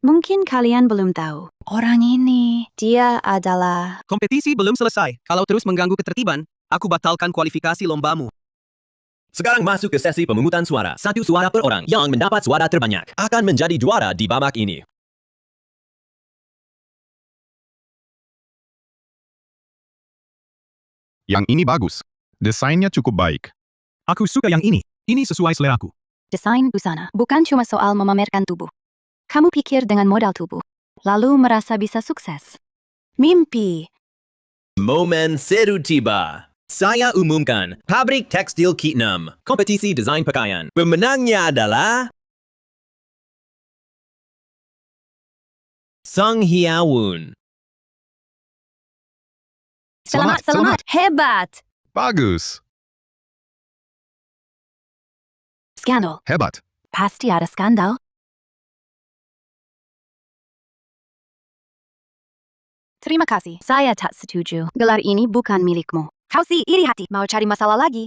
Mungkin kalian belum tahu. Orang ini, dia adalah... Kompetisi belum selesai. Kalau terus mengganggu ketertiban, aku batalkan kualifikasi lombamu. Sekarang masuk ke sesi pemungutan suara. 1 suara per orang yang mendapat suara terbanyak akan menjadi juara di babak ini. Yang ini bagus. Desainnya cukup baik. Aku suka yang ini. Ini sesuai seleraku. Desain busana bukan cuma soal memamerkan tubuh. Kamu pikir dengan modal tubuh, lalu merasa bisa sukses. Mimpi. Momen seru tiba. Saya umumkan Pabrik Tekstil Ki-6, kompetisi desain pakaian. Pemenangnya adalah Song Hyaun. Selamat, Selamat. Hebat. Bagus. Skandal. Hebat. Pasti ada skandal. Terima kasih. Saya tak setuju. Gelar ini bukan milikmu. Kau sih iri hati. Mau cari masalah lagi.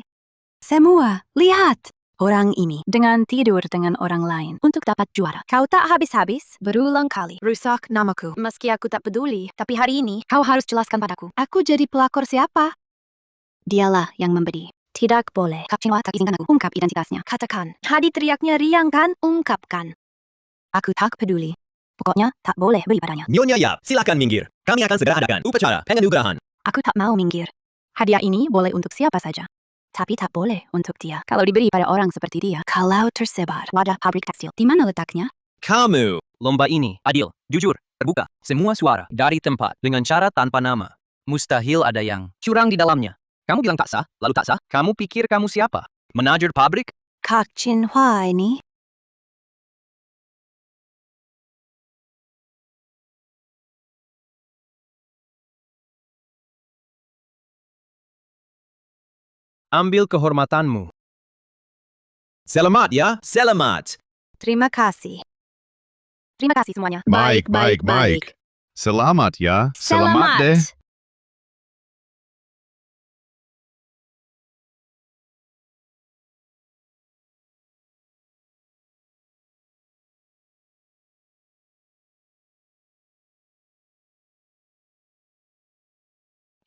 Semua, lihat. Orang ini dengan tidur dengan orang lain untuk dapat juara. Kau tak habis-habis berulang kali rusak namaku. Meski aku tak peduli, tapi hari ini kau harus jelaskan padaku. Aku jadi pelakor siapa? Dialah yang memberi. Tidak boleh. Kak Chinhua tak izinkan aku ungkap identitasnya. Katakan. Hadi teriaknya riang kan? Ungkapkan. Aku tak peduli. Pokoknya tak boleh beli padanya. Nyonya Yap, silakan minggir. Kami akan segera adakan upacara penganugerahan. Aku tak mau minggir. Hadiah ini boleh untuk siapa saja. Tapi tak boleh untuk dia. Kalau diberi pada orang seperti dia, kalau tersebar wadah pabrik tekstil, di mana letaknya? Kamu. Lomba ini adil, jujur, terbuka. Semua suara dari tempat dengan cara tanpa nama. Mustahil ada yang curang di dalamnya. Kamu bilang tak sah, lalu tak sah? Kamu pikir kamu siapa? Manajer pabrik? Kak Chinhua ini. Ambil kehormatanmu. Selamat ya, selamat. Terima kasih. Terima kasih semuanya. Baik, baik, baik. Selamat ya. Selamat deh.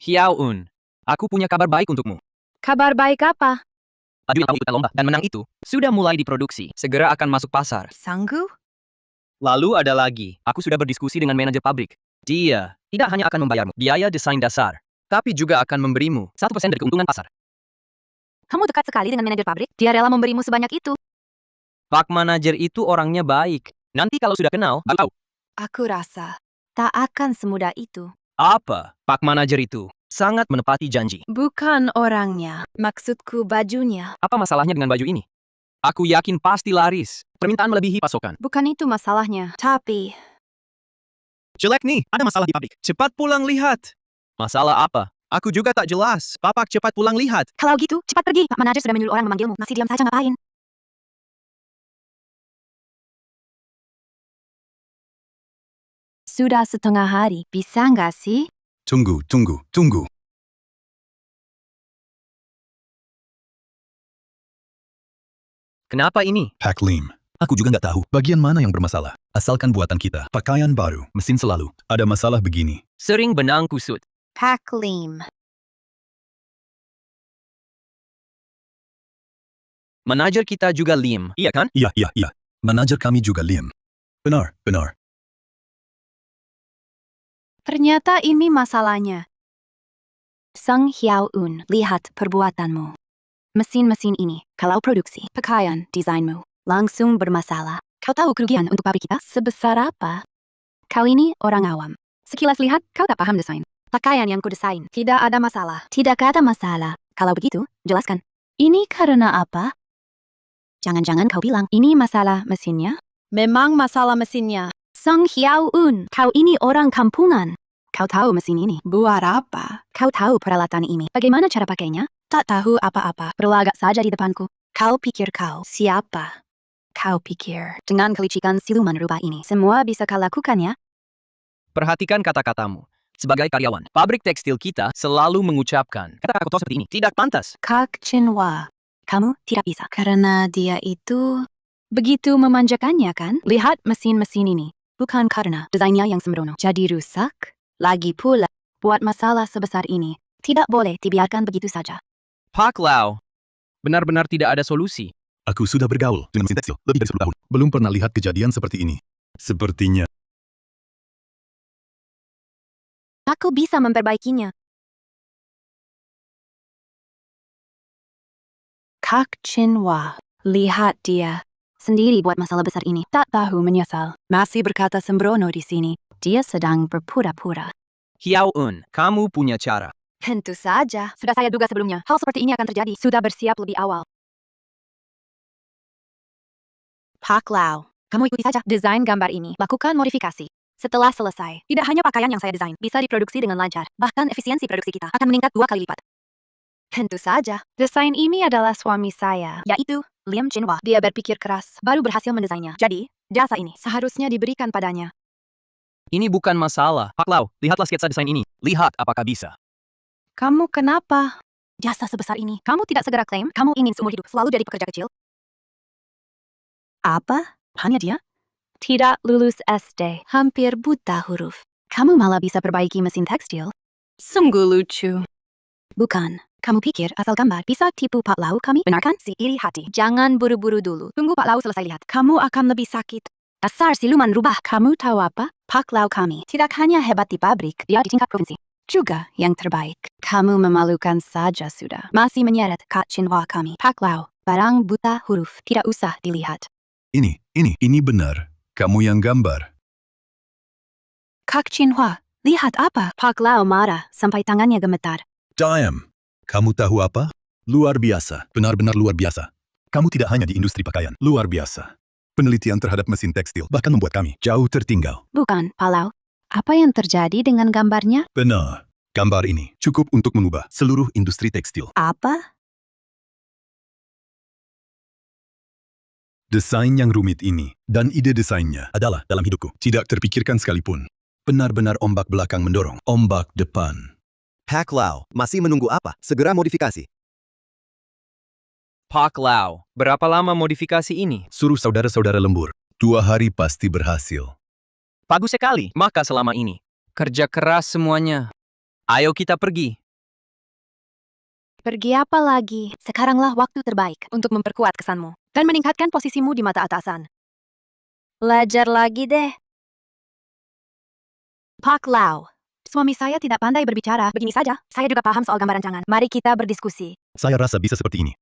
Hyaun, aku punya kabar baik untukmu. Kabar baik apa? Baju yang kamu ikutan lomba dan menang itu sudah mulai diproduksi. Segera akan masuk pasar. Sanggup? Lalu ada lagi, aku sudah berdiskusi dengan manajer pabrik. Dia tidak hanya akan membayarmu biaya desain dasar, tapi juga akan memberimu 1% dari keuntungan pasar. Kamu dekat sekali dengan manajer pabrik. Dia rela memberimu sebanyak itu. Pak manajer itu orangnya baik. Nanti kalau sudah kenal, baru tahu. Aku rasa tak akan semudah itu. Apa? Pak manajer itu sangat menepati janji. Bukan orangnya. Maksudku bajunya. Apa masalahnya dengan baju ini? Aku yakin pasti laris. Permintaan melebihi pasokan. Bukan itu masalahnya. Tapi Jelek nih, ada masalah di pabrik. Cepat pulang lihat. Masalah apa? Aku juga tak jelas. Papak cepat pulang lihat. kalau gitu, cepat pergi. Pak manajer sudah menyuruh orang memanggilmu. Masih diam saja ngapain? Sudah setengah hari. Bisa nggak sih? Tunggu, tunggu, tunggu. Kenapa ini? Pak Lim. Aku juga nggak tahu bagian mana yang bermasalah. Asalkan buatan kita, pakaian baru, mesin selalu. Ada masalah begini. Sering benang kusut. Pak Lim. Manajer kita juga Lim, iya kan? Iya, iya, iya. Manajer kami juga Liam. Benar, benar. Ternyata ini masalahnya. Sung Hyao-un, lihat perbuatanmu. Mesin-mesin ini, kalau produksi, pakaian, desainmu, langsung bermasalah. Kau tahu kerugian untuk pabrik kita sebesar apa? Kau ini orang awam. Sekilas lihat, kau tak paham desain. Pakaian yang kudesain, tidak ada masalah. Tidak ada masalah. Kalau begitu, jelaskan. Ini karena apa? Jangan-jangan kau bilang, ini masalah mesinnya? Memang masalah mesinnya. Sung Hyao-un, kau ini orang kampungan. Kau tahu mesin ini? Buat apa? Kau tahu peralatan ini? Bagaimana cara pakainya? Tak tahu apa-apa. Berlagak saja di depanku. Kau pikir kau siapa? Kau pikir dengan kelicikan siluman rubah ini semua bisa kau lakukan ya? Perhatikan kata-katamu. Sebagai karyawan, pabrik tekstil kita selalu mengucapkan kata-kata kotor seperti ini. Tidak pantas. Kak Chinhua, kamu tidak bisa. Karena dia itu begitu memanjakannya kan? Lihat mesin-mesin ini. Bukan karena desainnya yang sembrono. Jadi rusak. Lagi pula, buat masalah sebesar ini, tidak boleh dibiarkan begitu saja. Pak Lau, benar-benar tidak ada solusi. Aku sudah bergaul dengan mesin tekstil lebih dari 10 tahun. Belum pernah lihat kejadian seperti ini. Sepertinya. Aku bisa memperbaikinya. Kak Chinhua, lihat dia. Sendiri buat masalah besar ini. Tak tahu menyesal. Masih berkata sembrono di sini. Dia sedang berpura-pura. Hyao-un, kamu punya cara. Tentu saja. Sudah saya duga sebelumnya. Hal seperti ini akan terjadi. Sudah bersiap lebih awal. Pak Lau, kamu ikuti saja desain gambar ini. Lakukan modifikasi. Setelah selesai, tidak hanya pakaian yang saya desain bisa diproduksi dengan lancar. Bahkan efisiensi produksi kita akan meningkat 2 kali lipat. Tentu saja. Desain ini adalah suami saya, yaitu Liam Chinhua. Dia berpikir keras, baru berhasil mendesainnya. Jadi, jasa ini seharusnya diberikan padanya. Ini bukan masalah. Pak Lau, lihatlah sketsa desain ini. Lihat apakah bisa. Kamu kenapa? Jasa sebesar ini, kamu tidak segera klaim? Kamu ingin seumur hidup selalu jadi pekerja kecil? Apa? Hanya dia? Tidak lulus SD, hampir buta huruf. Kamu malah bisa perbaiki mesin tekstil? Sungguh lucu. Bukan. Kamu pikir asal gambar bisa tipu Pak Lau kami? Benarkan si iri hati. Jangan buru-buru dulu. Tunggu Pak Lau selesai lihat. Kamu akan lebih sakit. Dasar siluman rubah. Kamu tahu apa? Pak Lau kami tidak hanya hebat di pabrik, dia di tingkat provinsi. Juga yang terbaik. Kamu memalukan saja sudah. Masih menyeret Kak Chinhua kami. Pak Lau, barang buta huruf. Tidak usah dilihat. Ini benar. Kamu yang gambar. Kak Chinhua, lihat apa? Pak Lau marah sampai tangannya gemetar. Diam. Kamu tahu apa? Luar biasa. Benar-benar luar biasa. Kamu tidak hanya di industri pakaian. Luar biasa. Penelitian terhadap mesin tekstil bahkan membuat kami jauh tertinggal. Bukan, Pak Lau. Apa yang terjadi dengan gambarnya? Benar. Gambar ini cukup untuk mengubah seluruh industri tekstil. Apa? Desain yang rumit ini dan ide desainnya adalah dalam hidupku tidak terpikirkan sekalipun. Benar-benar ombak belakang mendorong ombak depan. Pak Lau, masih menunggu apa? Segera modifikasi. Pak Lau, berapa lama modifikasi ini? Suruh saudara-saudara lembur. 2 hari pasti berhasil. Bagus sekali. Maka selama ini, kerja keras semuanya. Ayo kita pergi. Pergi apa lagi? Sekaranglah waktu terbaik untuk memperkuat kesanmu dan meningkatkan posisimu di mata atasan. Belajar lagi deh. Pak Lau, suami saya tidak pandai berbicara. Begini saja, saya juga paham soal gambar rancangan. Mari kita berdiskusi. Saya rasa bisa seperti ini.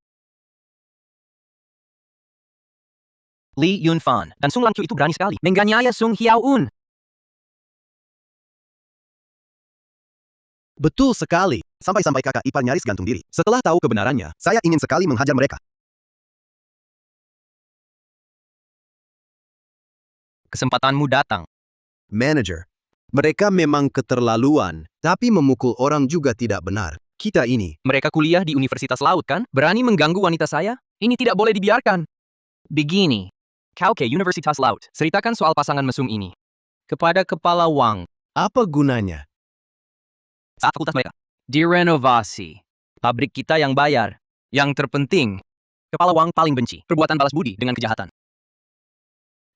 Lee Yun-fan dan Sung Lang-kyu itu berani sekali menganiaya Sung Hyao-un. Betul sekali. Sampai-sampai kakak ipar nyaris gantung diri. Setelah tahu kebenarannya, saya ingin sekali menghajar mereka. Kesempatanmu datang. Manager, mereka memang keterlaluan, tapi memukul orang juga tidak benar. Kita ini, Mereka kuliah di Universitas Laut kan? Berani mengganggu wanita saya? Ini tidak boleh dibiarkan. Begini. Kau ke Universitas Laut. Ceritakan soal pasangan mesum ini. kepada Kepala Wang Apa gunanya? saat fakultas mereka direnovasi. Pabrik kita yang bayar. Yang terpenting, Kepala Wang paling benci perbuatan balas budi dengan kejahatan.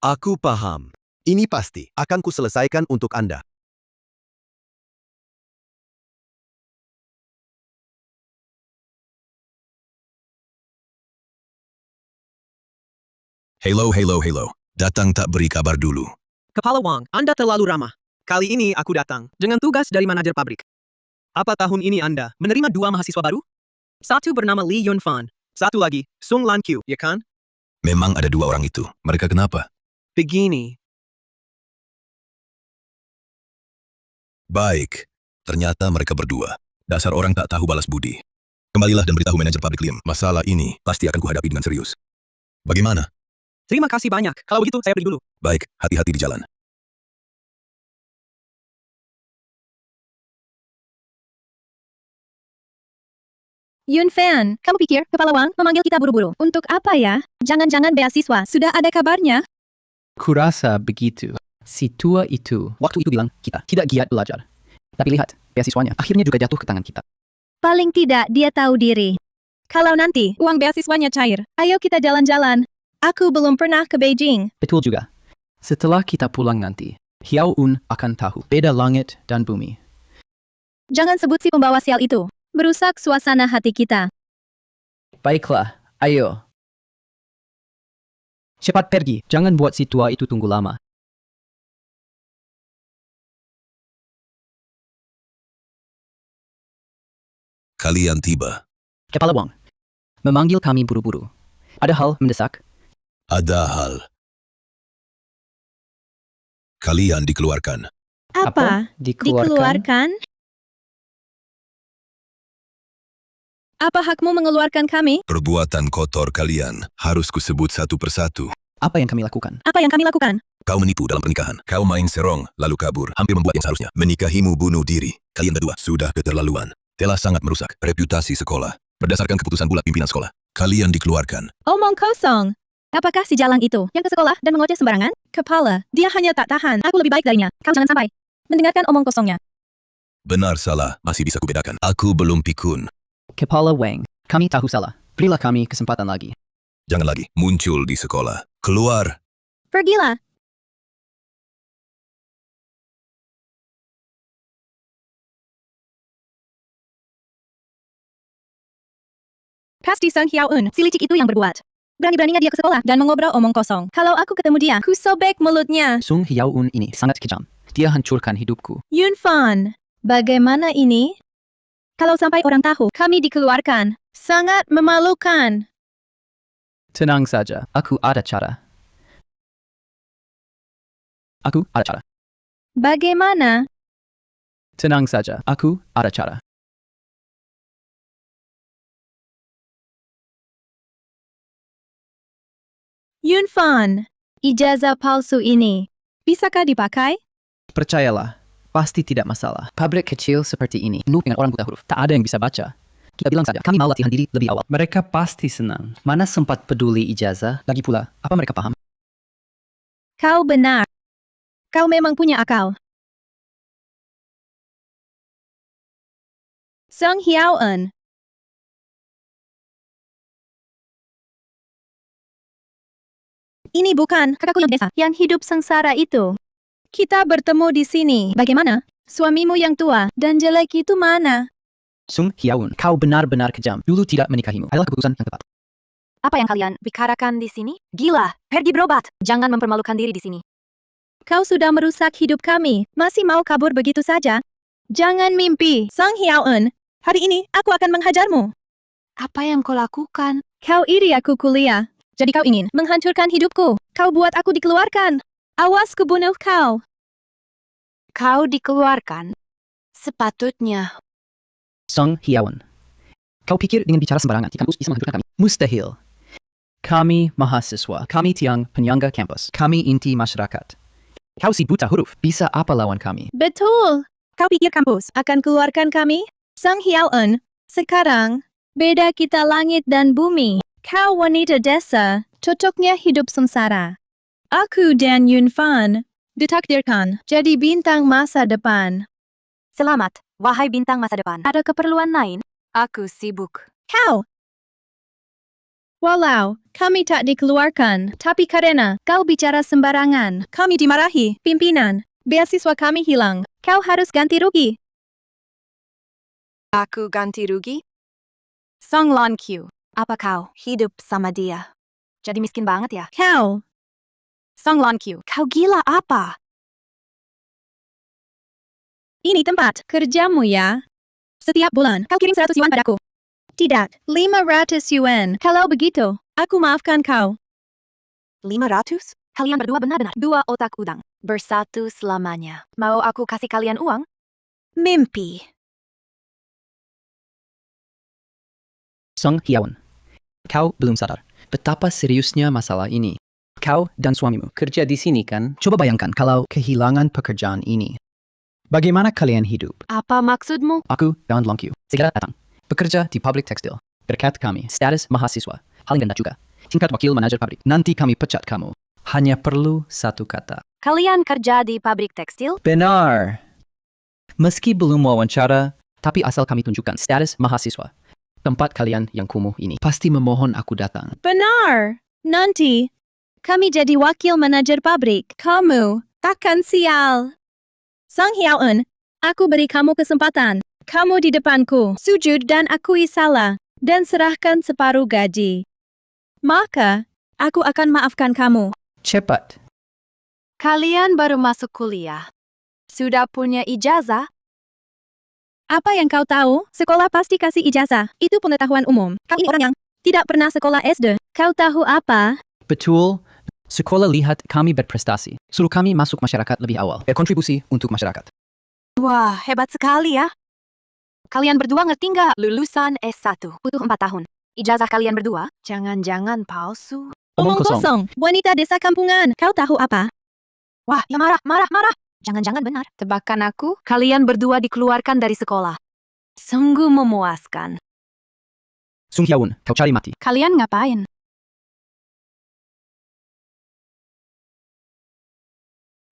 Aku paham. Ini pasti akan kuselesaikan untuk Anda. Hello. Datang tak beri kabar dulu. Kepala Wang, Anda terlalu ramah. Kali ini aku datang dengan tugas dari manajer pabrik. Apa tahun ini Anda menerima 2 mahasiswa baru? Satu bernama Li Yunfan, satu lagi Sung Lan Qiu, ya kan? Memang ada 2 orang itu. Mereka kenapa? Begini, Baik. Ternyata mereka berdua. Dasar orang tak tahu balas budi. Kembalilah dan beritahu manajer pabrik Lim. Masalah ini pasti akan kuhadapi dengan serius. Bagaimana? terima kasih banyak. Kalau begitu saya pergi dulu. Baik, hati-hati di jalan. Yunfan, kamu pikir Kepala Wang memanggil kita buru-buru? Untuk apa ya? Jangan-jangan beasiswa sudah ada kabarnya? Kurasa begitu. Si tua itu waktu itu bilang kita tidak giat belajar. Tapi lihat, beasiswanya akhirnya juga jatuh ke tangan kita. Paling tidak dia tahu diri. Kalau nanti uang beasiswanya cair, ayo kita jalan-jalan. Aku belum pernah ke Beijing. Betul juga. Setelah kita pulang nanti, Hiao Un akan tahu beda langit dan bumi. Jangan sebut si pembawa sial itu. Merusak suasana hati kita. Baiklah, ayo. Cepat pergi, jangan buat si tua itu tunggu lama. Kalian tiba. Kepala Wang, memanggil kami buru-buru. Ada hal mendesak? Ada hal. Kalian dikeluarkan. Apa? Dikeluarkan? Apa hakmu mengeluarkan kami? Perbuatan kotor kalian harus kusebut satu persatu. Apa yang kami lakukan? Apa yang kami lakukan? Kau menipu dalam pernikahan. Kau main serong, lalu kabur, hampir membuat yang seharusnya. Menikahimu bunuh diri. Kalian berdua sudah keterlaluan. Telah sangat merusak reputasi sekolah. Berdasarkan keputusan bulat pimpinan sekolah, kalian dikeluarkan. Omong kosong. Apakah si jalang itu yang ke sekolah dan mengoceh sembarangan? Kepala, dia hanya tak tahan. Aku lebih baik darinya. Kau jangan sampai mendengarkan omong kosongnya. Benar salah, masih bisa kubedakan. Aku belum pikun. Kepala Wang, kami tahu salah. Berilah kami kesempatan lagi. Jangan lagi muncul di sekolah. Keluar. Pergilah. Pasti Sang Hiao Un, si licik itu yang berbuat. Berani-beraninya dia ke sekolah dan mengobrol omong kosong. Kalau aku ketemu dia, ku sobek mulutnya. Sung Hiao Un ini sangat kejam. Dia hancurkan hidupku. Yunfan, bagaimana ini? Kalau sampai orang tahu, kami dikeluarkan. Sangat memalukan. Tenang saja, aku ada cara. Aku ada cara. Bagaimana? Tenang saja, aku ada cara. Yunfan, ijazah palsu ini, bisakah dipakai? Percayalah, pasti tidak masalah. Pabrik kecil seperti ini, penuh dengan orang buta huruf. Tak ada yang bisa baca. Kita bilang saja, kami mau latihan diri lebih awal. Mereka pasti senang. Mana sempat peduli ijazah? Lagi pula, apa mereka paham? Kau benar. Kau memang punya akal. Sung Hiao Un. Ini bukan kakakku yang desa yang hidup sengsara itu. Kita bertemu di sini. Bagaimana? Suamimu yang tua dan jelek itu mana? Sung Hiao-un, kau benar-benar kejam. Dulu tidak menikahimu adalah keputusan yang tepat. Apa yang kalian bicarakan di sini? Gila, pergi berobat. Jangan mempermalukan diri di sini. Kau sudah merusak hidup kami. Masih mau kabur begitu saja? Jangan mimpi, Sung Hiao-un. Hari ini aku akan menghajarmu. Apa yang kau lakukan? Kau iri aku kuliah. Jadi kau ingin menghancurkan hidupku. Kau buat aku dikeluarkan. Awas kubunuh kau. Kau dikeluarkan? Sepatutnya. Sung Hiao-un, kau pikir dengan bicara sembarangan di kampus bisa menghancurkan kami? Mustahil. Kami mahasiswa, kami tiang penyangga kampus, kami inti masyarakat. Kau si buta huruf, bisa apa lawan kami? Betul. Kau pikir kampus akan keluarkan kami? Sung Hiao-un, sekarang beda kita langit dan bumi. Kau wanita desa, cocoknya hidup sengsara. Aku dan Yunfan Ditakdirkan jadi bintang masa depan. Selamat, wahai bintang masa depan. Ada keperluan lain? Aku sibuk. Kau! Walau, kami tak dikeluarkan, tapi karena kau bicara sembarangan, kami dimarahi, pimpinan. Beasiswa kami hilang. Kau harus ganti rugi. Aku ganti rugi? Song Lan Q, apa kau hidup sama dia? Jadi miskin banget ya? Kau! Song Lan Q, kau gila apa? Ini tempat kerjamu ya? Setiap bulan, kau kirim 100 yuan padaku. Tidak, 500 yuan. Kalau begitu, aku maafkan kau. 500? Kalian berdua benar-benar dua otak udang. Bersatu selamanya. Mau aku kasih kalian uang? Mimpi. Song Hyaun, kau belum sadar betapa seriusnya masalah ini. Kau dan suamimu kerja di sini kan? Coba bayangkan kalau kehilangan pekerjaan ini. Bagaimana kalian hidup? Apa maksudmu? Aku dan Long Q segera datang. Bekerja di pabrik tekstil. Berkat kami, status mahasiswa. Paling rendah juga. Tingkat wakil manajer pabrik. Nanti kami pecat kamu. Hanya perlu satu kata. Kalian kerja di pabrik tekstil? Benar. Meski belum wawancara, tapi asal kami tunjukkan status mahasiswa. Tempat kalian yang kumuh ini pasti memohon aku datang. Benar. Nanti, kami jadi wakil manajer pabrik. Kamu akan sial. Sang Hyaun, aku beri kamu kesempatan. Kamu di depanku, sujud dan akui salah, dan serahkan separuh gaji. Maka, aku akan maafkan kamu. Cepat. Kalian baru masuk kuliah. Sudah punya ijazah? Apa yang kau tahu? Sekolah pasti kasih ijazah. Itu pengetahuan umum. Kau ini orang yang tidak pernah sekolah SD. Kau tahu apa? Betul. Sekolah lihat kami berprestasi. Suruh kami masuk masyarakat lebih awal. Berkontribusi untuk masyarakat. Wah, hebat sekali ya. Kalian berdua ngerti nggak? Lulusan S1. Butuh 4 tahun. Ijazah kalian berdua? Jangan-jangan palsu. Omong kosong. Wanita desa kampungan. Kau tahu apa? Wah, ya marah. Jangan-jangan benar. Tebakan aku, kalian berdua dikeluarkan dari sekolah. Sungguh memuaskan. Sung Hyaun, kau cari mati. Kalian ngapain?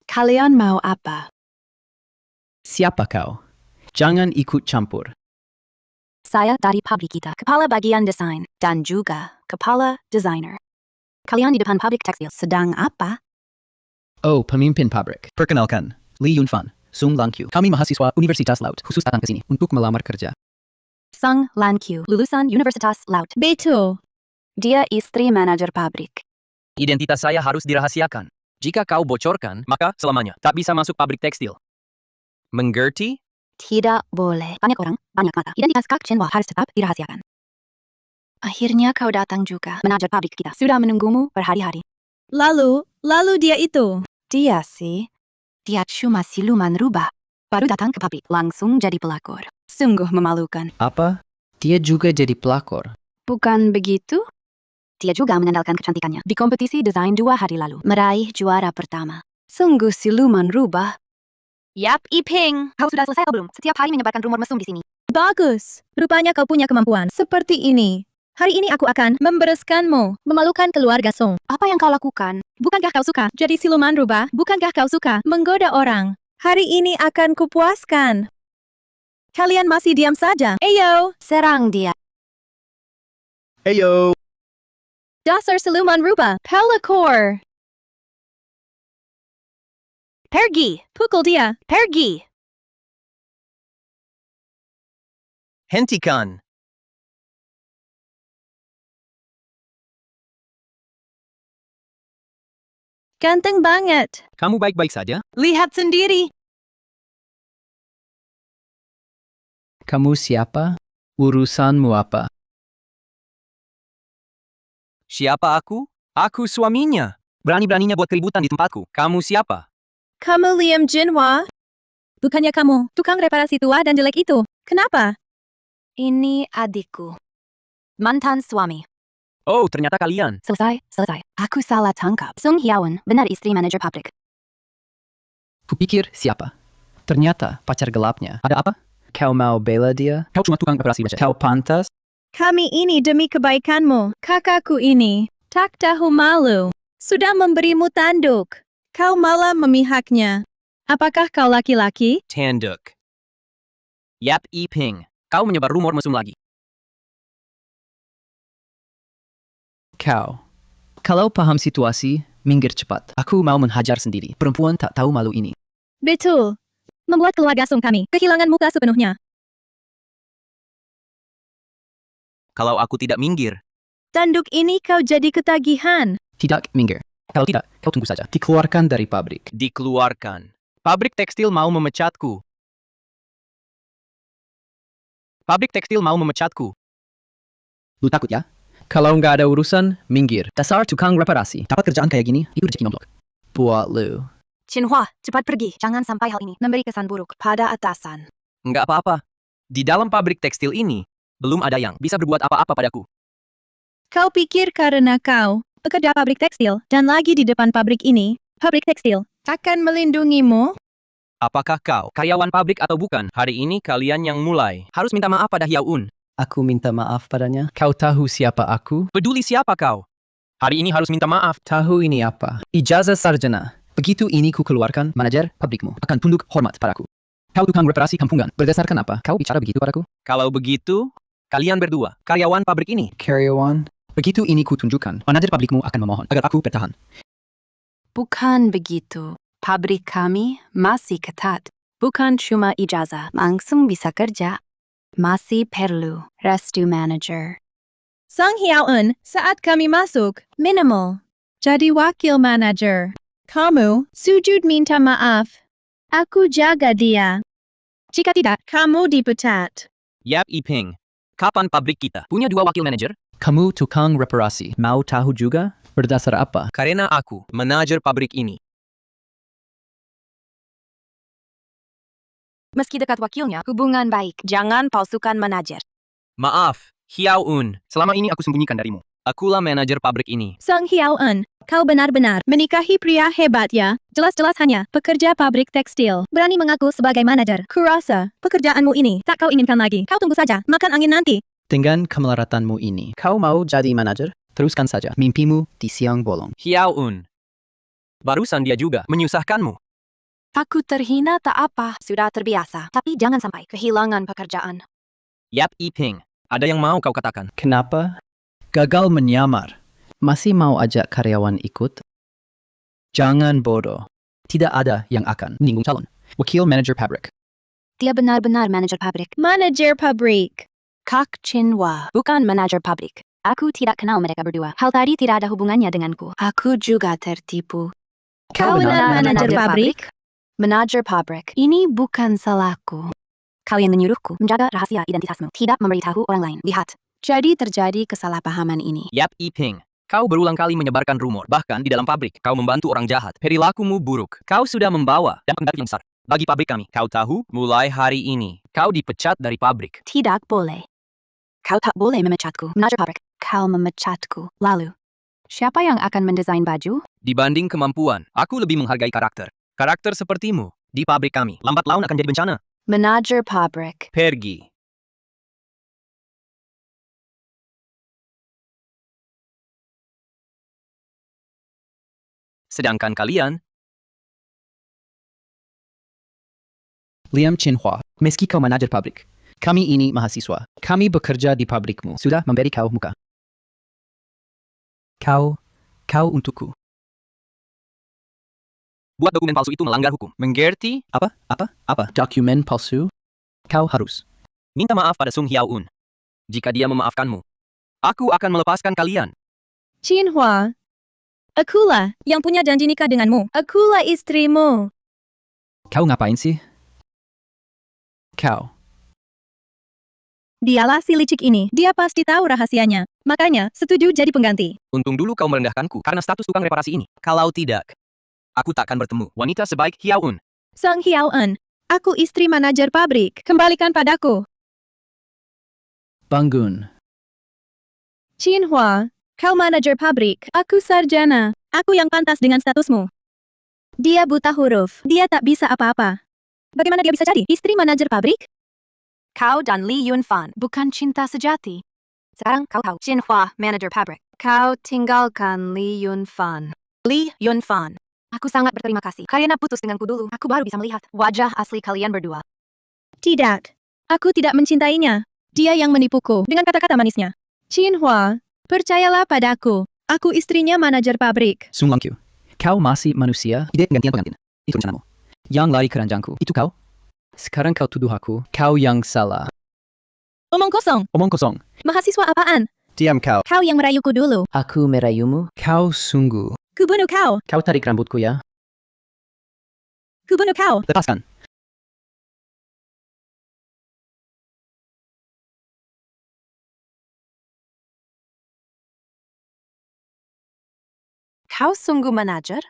Kalian mau apa? Siapa kau? Jangan ikut campur. Saya dari pabrik kita, kepala bagian desain, dan juga kepala desainer. Kalian di depan pabrik tekstil sedang apa? Oh, pemimpin pabrik. Perkenalkan, Lee Yunfan, Sung Lan Q. Kami mahasiswa Universitas Laut, khusus datang ke sini untuk melamar kerja. Sung Lan Q, lulusan Universitas Laut. Betul. Dia istri manajer pabrik. Identitas saya harus dirahasiakan. Jika kau bocorkan, maka selamanya tak bisa masuk pabrik tekstil. Mengerti? Tidak boleh. Banyak orang, banyak mata. Identitas Kak Chenhua harus tetap dirahasiakan. Akhirnya kau datang juga. Manajer pabrik kita sudah menunggumu berhari-hari. Lalu dia itu? Dia sih. Dia cuma siluman rubah. Baru datang ke pabrik, langsung jadi pelakor. Sungguh memalukan. Apa? Dia juga jadi pelakor. Bukan begitu? Dia juga mengandalkan kecantikannya. Di kompetisi desain 2 hari lalu, meraih juara pertama. Sungguh siluman rubah. Yap, Iping. Kau sudah selesai atau belum? Setiap hari menyebarkan rumor mesum di sini. Bagus. Rupanya kau punya kemampuan seperti ini. Hari ini aku akan membereskanmu. Memalukan keluarga Song. Apa yang kau lakukan? Bukankah kau suka jadi siluman rubah? Bukankah kau suka menggoda orang? Hari ini akan kupuaskan. Kalian masih diam saja. Eyo, serang dia. Ayo. Dasar siluman rubah. Pelakor. Pergi. Pukul dia. Pergi. Hentikan. Ganteng banget. Kamu baik-baik saja? Lihat sendiri. Kamu siapa? Urusanmu apa? Siapa aku? Aku suaminya. Berani-beraninya buat keributan di tempatku. Kamu siapa? Kamu Liam Jinhua? Bukannya kamu tukang reparasi tua dan jelek itu? Kenapa? Ini adikku. Mantan suami. Oh, ternyata kalian. Selesai. Aku salah tangkap. Sung Hyaun, benar istri manajer pabrik. Kupikir siapa? Ternyata pacar gelapnya. Ada apa? Kau mau bela dia? Kau cuma tukang reparasi becek. Kau pantas? Kami ini demi kebaikanmu. Kakakku ini tak tahu malu. Sudah memberimu tanduk. Kau malah memihaknya. Apakah kau laki-laki? Tanduk. Yap Iping. Kau menyebar rumor mesum lagi. Kau. Kalau paham situasi, minggir cepat. Aku mau menghajar sendiri. Perempuan tak tahu malu ini. Betul. Membuat keluarga Song kami kehilangan muka sepenuhnya. Kalau aku tidak minggir, Tanduk ini kau jadi ketagihan. Tidak minggir. Kalau tidak, kau tunggu saja. Dikeluarkan dari pabrik. dikeluarkan. Pabrik tekstil mau memecatku. Pabrik tekstil mau memecatku. Lu takut ya? Kalau nggak ada urusan, minggir. Dasar tukang reparasi. Dapat kerjaan kayak gini, itu rezeki nomblok. Buat lu. Xinhua, cepat pergi. Jangan sampai hal ini memberi kesan buruk pada atasan. Enggak apa-apa. Di dalam pabrik tekstil ini, belum ada yang bisa berbuat apa-apa padaku. Kau pikir karena kau pekerja pabrik tekstil dan lagi di depan pabrik ini, pabrik tekstil akan melindungimu? Apakah kau karyawan pabrik atau bukan? Hari ini kalian yang mulai harus minta maaf pada Hiaun. Aku minta maaf padanya. Kau tahu siapa aku? Peduli siapa kau? Hari ini harus minta maaf. Tahu ini apa? Ijazah sarjana. Begitu ini ku keluarkan, manajer pabrikmu akan tunduk hormat padaku. Kau tukang reparasi kampungan. Berdasarkan apa? Kau bicara begitu padaku? Kalau begitu, kalian berdua karyawan pabrik ini. Karyawan. Begitu ini ku tunjukkan, manajer pabrikmu akan memohon agar aku bertahan. Bukan begitu. Pabrik kami masih ketat. Bukan cuma ijazah, langsung bisa kerja. Masih perlu restu manager. Sang Hiaun, saat kami masuk, minimal. Jadi wakil manager. Kamu sujud minta maaf. Aku jaga dia. Jika tidak, kamu dipecat. Yap Iping. Kapan pabrik kita punya 2 wakil manajer? Kamu tukang reparasi. Mau tahu juga? Berdasar apa? Karena aku manajer pabrik ini. Meski dekat wakilnya, hubungan baik. Jangan palsukan manajer. Maaf, Hiaun. Selama ini aku sembunyikan darimu. Akulah manajer pabrik ini. Sang Hiaun, kau benar-benar menikahi pria hebat ya. Jelas-jelas hanya pekerja pabrik tekstil. Berani mengaku sebagai manajer. Kurasa, pekerjaanmu ini tak kau inginkan lagi. Kau tunggu saja, makan angin nanti. Dengan kemelaratanmu ini, kau mau jadi manajer? Teruskan saja. Mimpimu di siang bolong. Hiaun. Barusan dia juga menyusahkanmu. Aku terhina tak apa, sudah terbiasa. Tapi jangan sampai kehilangan pekerjaan. Yap Iping. Ada yang mau kau katakan? Kenapa? Gagal menyamar. Masih mau ajak karyawan ikut? Jangan bodoh. Tidak ada yang akan menyinggung calon. Wakil manajer pabrik. Dia benar-benar manajer pabrik. Manajer pabrik. Kak Xinhua, bukan manajer pabrik. Aku tidak kenal mereka berdua. Hal tadi tidak ada hubungannya denganku. Aku juga tertipu. Kau benar manajer pabrik? Manajer pabrik. Ini bukan salahku. Kau yang menyuruhku menjaga rahasia identitasmu. Tidak memberitahu orang lain. Lihat. Jadi terjadi kesalahpahaman ini. Yap Iping. Kau berulang kali menyebarkan rumor. Bahkan di dalam pabrik, kau membantu orang jahat. Perilakumu buruk. Kau sudah membawa dampak negatif yang besar bagi pabrik kami. Kau tahu, mulai hari ini, kau dipecat dari pabrik. Tidak boleh. Kau tak boleh memecatku. Manajer pabrik. Kau memecatku. Lalu, siapa yang akan mendesain baju? Dibanding kemampuan, aku lebih menghargai karakter. Karakter sepertimu, di pabrik kami, lambat laun akan jadi bencana. Manajer pabrik. Pergi. Sedangkan kalian, Liam Xinhua, meski kau manajer pabrik. Kami ini mahasiswa. Kami bekerja di pabrikmu. Sudah memberi kau muka. Kau untukku. buat dokumen palsu itu melanggar hukum. Mengerti? Apa? Dokumen palsu? Kau harus. Minta maaf pada Sung Hiaun. Jika dia memaafkanmu, aku akan melepaskan kalian. Xinhua. Akulah yang punya janji nikah denganmu. Akulah istrimu. Kau ngapain sih? Kau. Dialah si licik ini. Dia pasti tahu rahasianya. Makanya, setuju jadi pengganti. Untung dulu kau merendahkanku karena status tukang reparasi ini. Kalau tidak, aku tak akan bertemu wanita sebaik Hiaun. Sang Hiaun, aku istri manajer pabrik. Kembalikan padaku. Bangun. Xinhua, kau manajer pabrik. Aku sarjana. Aku yang pantas dengan statusmu. Dia buta huruf. Dia tak bisa apa-apa. Bagaimana dia bisa jadi istri manajer pabrik? Kau dan Li Yunfan bukan cinta sejati. Sekarang kau tahu. Xinhua, manajer pabrik. Kau tinggalkan Li Yunfan. Li Yunfan. Aku sangat berterima kasih. Karena putus denganku dulu, aku baru bisa melihat wajah asli kalian berdua. Tidak. Aku tidak mencintainya. Dia yang menipuku dengan kata-kata manisnya. Xinhua, percayalah padaku. Aku istrinya manajer pabrik. Sung Lang Qiu, kau masih manusia? Ide penggantian pengantin. Itu rencanamu. Yang lari ke ranjangku, itu kau? Sekarang kau tuduh aku, kau yang salah. Omong kosong. Omong kosong. Mahasiswa apaan? Diam kau. Kau yang merayuku dulu. Aku merayumu. Kau sungguh. Kubunuh kau. Kau tarik rambutku ya. Kubunuh kau. Lepaskan. Kau sungguh manajer?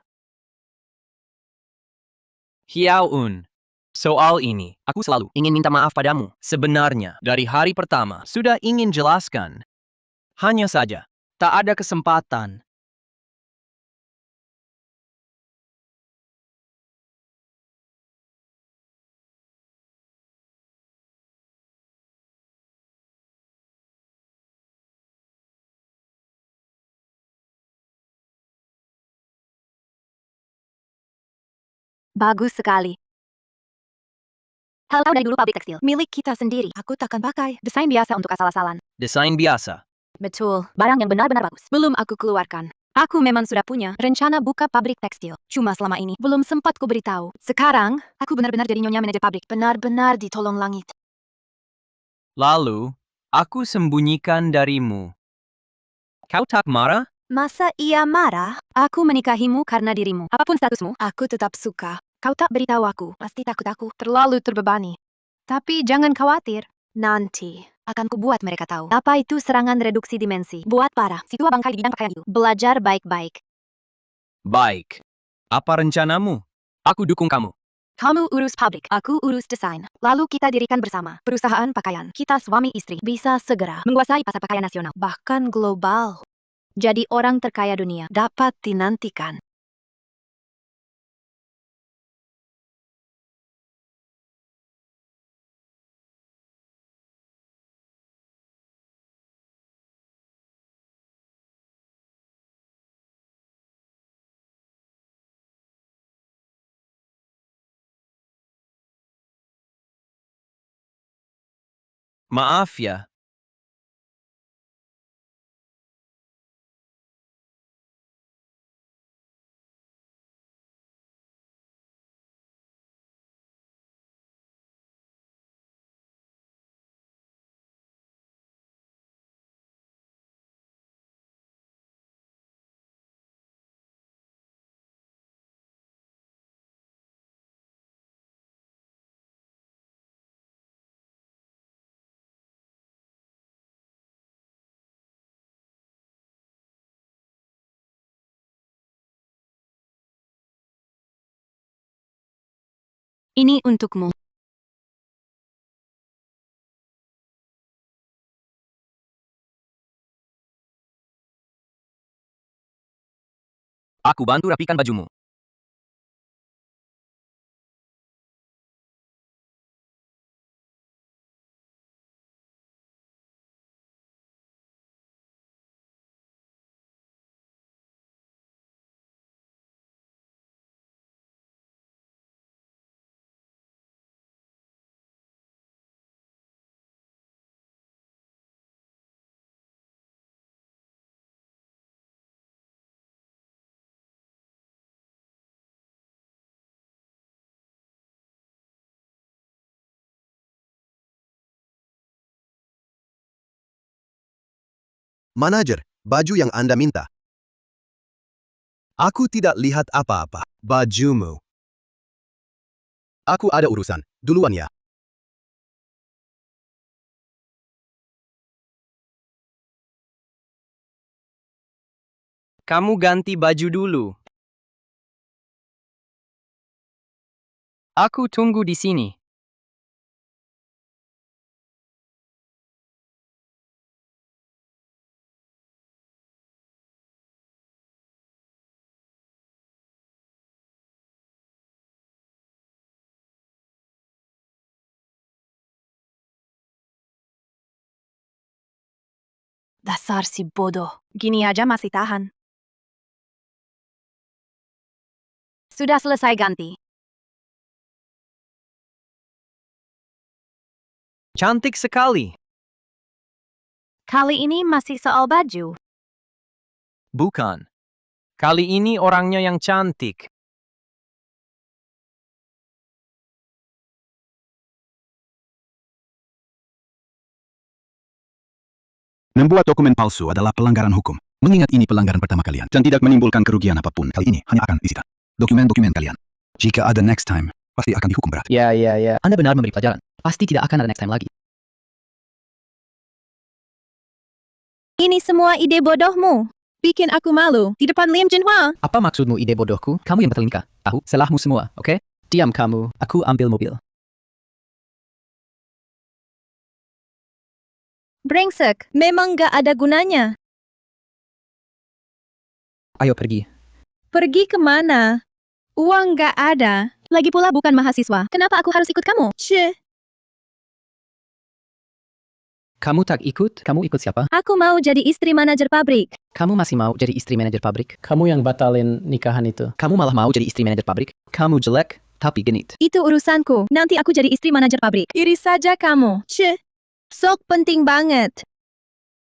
Hiao-un. Soal ini, aku selalu ingin minta maaf padamu. Sebenarnya, dari hari pertama, sudah ingin jelaskan. Hanya saja, tak ada kesempatan. Bagus sekali. Hal tahu dari dulu pabrik tekstil. Milik kita sendiri. Aku takkan pakai. Desain biasa untuk asal-asalan. Desain biasa. Betul. Barang yang benar-benar bagus. Belum aku keluarkan. Aku memang sudah punya rencana buka pabrik tekstil. Cuma selama ini belum sempat ku beritahu. Sekarang, aku benar-benar jadi nyonya manajer pabrik. Benar-benar ditolong langit. Lalu, aku sembunyikan darimu. Kau tak marah? Masa ia marah? Aku menikahimu karena dirimu. Apapun statusmu, aku tetap suka. Kau tak beritahu aku. Pasti takut aku terlalu terbebani. Tapi jangan khawatir. Nanti akan kubuat mereka tahu. Apa itu serangan reduksi dimensi? Buat parah. Si tua bangkai di bidang pakaian itu. Belajar baik-baik. Baik. Apa rencanamu? Aku dukung kamu. Kamu urus pabrik, aku urus desain. Lalu kita dirikan bersama. Perusahaan pakaian. Kita suami istri. Bisa segera menguasai pasar pakaian nasional. Bahkan global. Jadi orang terkaya dunia. Dapat dinantikan. Maaf ya. Ini untukmu. Aku bantu rapikan bajumu. Manajer, baju yang Anda minta. Aku tidak lihat apa-apa. Bajumu. Aku ada urusan. Duluan ya. Kamu ganti baju dulu. Aku tunggu di sini. Dasar si bodoh. Gini aja masih tahan. Sudah selesai ganti. Cantik sekali. Kali ini masih soal baju. Bukan. Kali ini orangnya yang cantik. Membuat dokumen palsu adalah pelanggaran hukum. Mengingat ini pelanggaran pertama kalian dan tidak menimbulkan kerugian apapun, kali ini hanya akan disita dokumen-dokumen kalian. Jika ada next time, pasti akan dihukum berat. Ya. Anda benar memberi pelajaran. Pasti tidak akan ada next time lagi. Ini semua ide bodohmu. Bikin aku malu di depan Lim Jinhua. Apa maksudmu ide bodohku? Kamu yang bertelingkah. Tahu? Salahmu semua, oke? Diam kamu. Aku ambil mobil. Brengsek, memang gak ada gunanya. Ayo pergi. Pergi kemana? Uang gak ada. Lagi pula bukan mahasiswa. Kenapa aku harus ikut kamu? Kamu tak ikut? Kamu ikut siapa? Aku mau jadi istri manajer pabrik. Kamu masih mau jadi istri manajer pabrik? Kamu yang batalin nikahan itu. Kamu malah mau jadi istri manajer pabrik? Kamu jelek, tapi genit. Itu urusanku. Nanti aku jadi istri manajer pabrik. Iri saja kamu. Sok penting banget.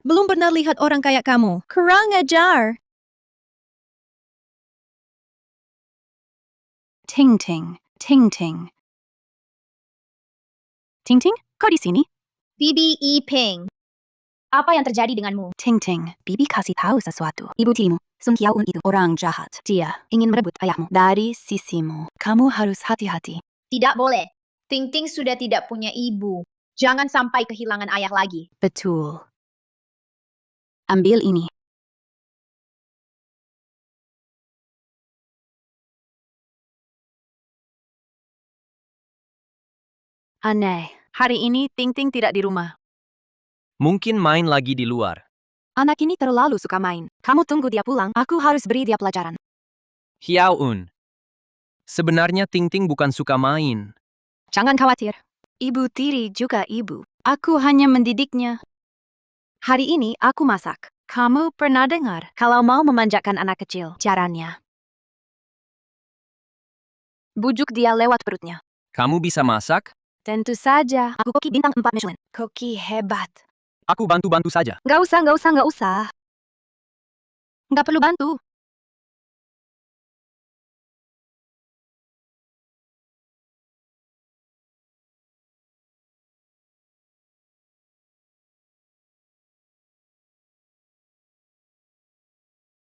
Belum pernah lihat orang kayak kamu. Kurang ajar. Ting Ting, Ting Ting. Ting Ting, kau di sini? Bibi Iping. Apa yang terjadi denganmu? Ting Ting, Bibi kasih tahu sesuatu. Ibu tirimu, Sung Kiaun itu orang jahat. Dia ingin merebut ayahmu dari sisimu. Kamu harus hati-hati. Tidak boleh. Ting Ting sudah tidak punya ibu. Jangan sampai kehilangan ayah lagi. Betul. Ambil ini. Aneh, hari ini Ting Ting tidak di rumah. Mungkin main lagi di luar. Anak ini terlalu suka main. Kamu tunggu dia pulang, aku harus beri dia pelajaran. Hiaun. Sebenarnya Ting Ting bukan suka main. Jangan khawatir. Ibu tiri juga ibu. Aku hanya mendidiknya. Hari ini aku masak. Kamu pernah dengar kalau mau memanjakan anak kecil, caranya? Bujuk dia lewat perutnya. Kamu bisa masak? Tentu saja, aku koki bintang 4 Michelin. Koki hebat. Aku bantu-bantu saja. Nggak usah. Nggak perlu bantu.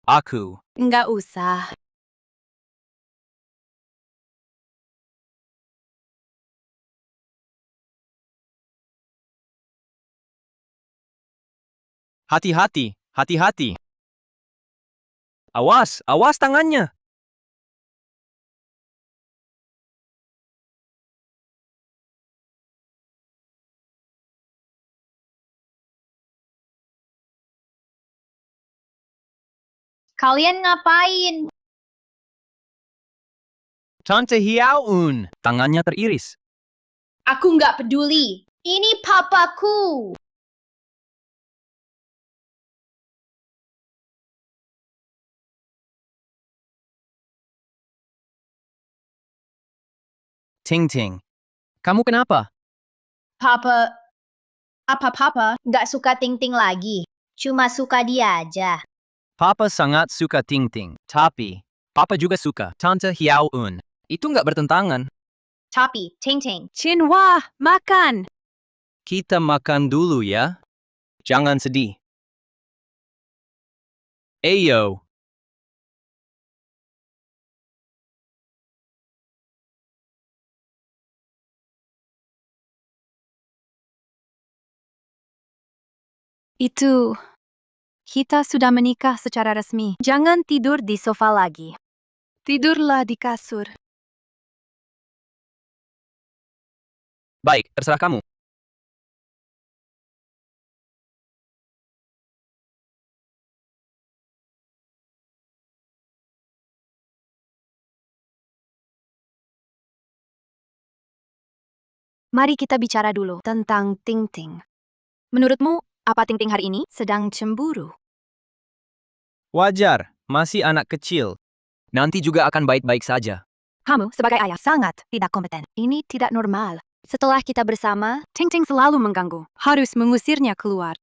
Aku. Nggak usah. Hati-hati, hati-hati. Awas, awas tangannya. Kalian ngapain? Tante Hiaun. Tangannya teriris. Aku nggak peduli. Ini papaku. Ting Ting. Kamu kenapa? Papa. Apa papa? Nggak suka Ting Ting lagi. Cuma suka dia aja. Papa sangat suka Ting Ting. Tapi, Papa juga suka Tante Hiaun. Itu nggak bertentangan. Tapi, Ting Ting. Jinhua, makan. Kita makan dulu ya. Jangan sedih. Ayo. Itu. Kita sudah menikah secara resmi. Jangan tidur di sofa lagi. Tidurlah di kasur. Baik, terserah kamu. Mari kita bicara dulu tentang Ting Ting. Menurutmu, apa Ting Ting hari ini sedang cemburu? Wajar, masih anak kecil. Nanti juga akan baik-baik saja. Kamu sebagai ayah sangat tidak kompeten. Ini tidak normal. Setelah kita bersama, Ting Ting selalu mengganggu. Harus mengusirnya keluar.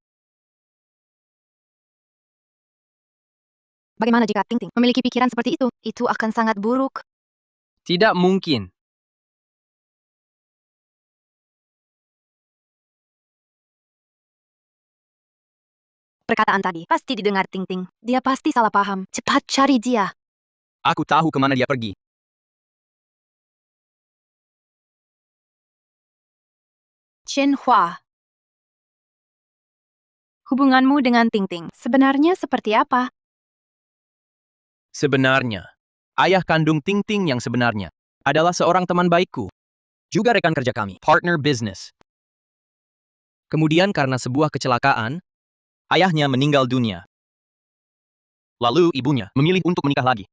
Bagaimana jika Ting Ting memiliki pikiran seperti itu? Itu akan sangat buruk. Tidak mungkin. Perkataan tadi pasti didengar Ting Ting. Dia pasti salah paham. Cepat cari dia. Aku tahu kemana dia pergi. Chen Hua. Hubunganmu dengan Ting Ting sebenarnya seperti apa? Sebenarnya, ayah kandung Ting Ting yang sebenarnya adalah seorang teman baikku. Juga rekan kerja kami, partner business. Kemudian karena sebuah kecelakaan, ayahnya meninggal dunia. Lalu ibunya memilih untuk menikah lagi.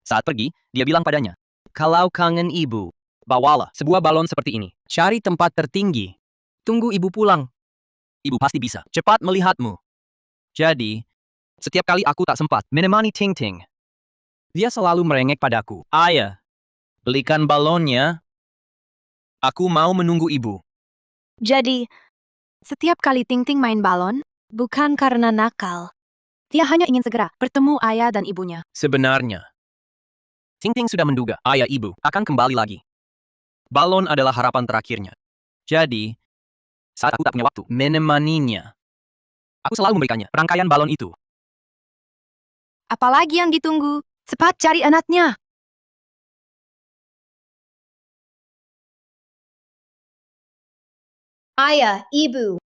Saat pergi, dia bilang padanya, "Kalau kangen ibu, bawalah sebuah balon seperti ini. Cari tempat tertinggi. Tunggu ibu pulang. Ibu pasti bisa cepat melihatmu." Jadi, setiap kali aku tak sempat menemani Ting Ting, dia selalu merengek padaku, "Ayah, belikan balonnya. Aku mau menunggu ibu." Jadi, setiap kali Ting Ting main balon, bukan karena nakal. Dia hanya ingin segera bertemu ayah dan ibunya. Sebenarnya, Ting Ting sudah menduga ayah ibu akan kembali lagi. Balon adalah harapan terakhirnya. Jadi, saat aku tak punya waktu menemaninya, aku selalu memberikannya rangkaian balon itu. Apalagi yang ditunggu? Cepat cari anaknya. Ayah, ibu,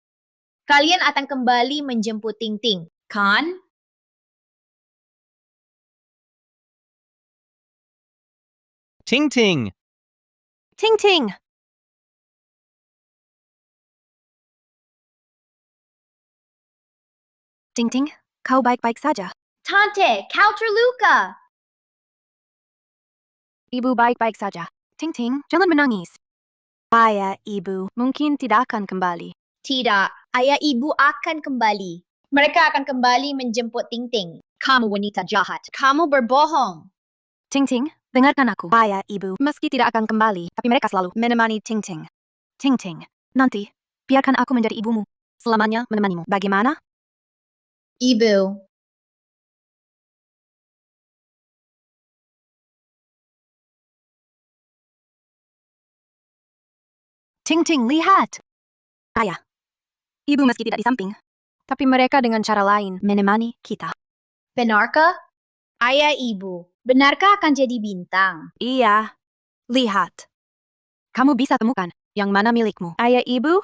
kalian akan kembali menjemput Ting Ting, kan? Ting Ting, Ting Ting. Ting Ting, kau baik-baik saja. Tante, kau terluka. Ibu baik-baik saja. Ting Ting, jangan menangis. Ayah, ibu, mungkin tidak akan kembali. Tidak, ayah ibu akan kembali. Mereka akan kembali menjemput Ting Ting. Kamu wanita jahat. Kamu berbohong. Ting Ting, dengarkan aku. Ayah, ibu, meski tidak akan kembali, tapi mereka selalu menemani Ting Ting. Ting Ting, nanti, biarkan aku menjadi ibumu. Selamanya menemanimu. Bagaimana? Ibu. Ting Ting, lihat. Ayah. Ibu meski tidak di samping, tapi mereka dengan cara lain menemani kita. Benarkah? Ayah ibu, benarkah akan jadi bintang? Iya. Lihat. Kamu bisa temukan yang mana milikmu. Ayah, ibu?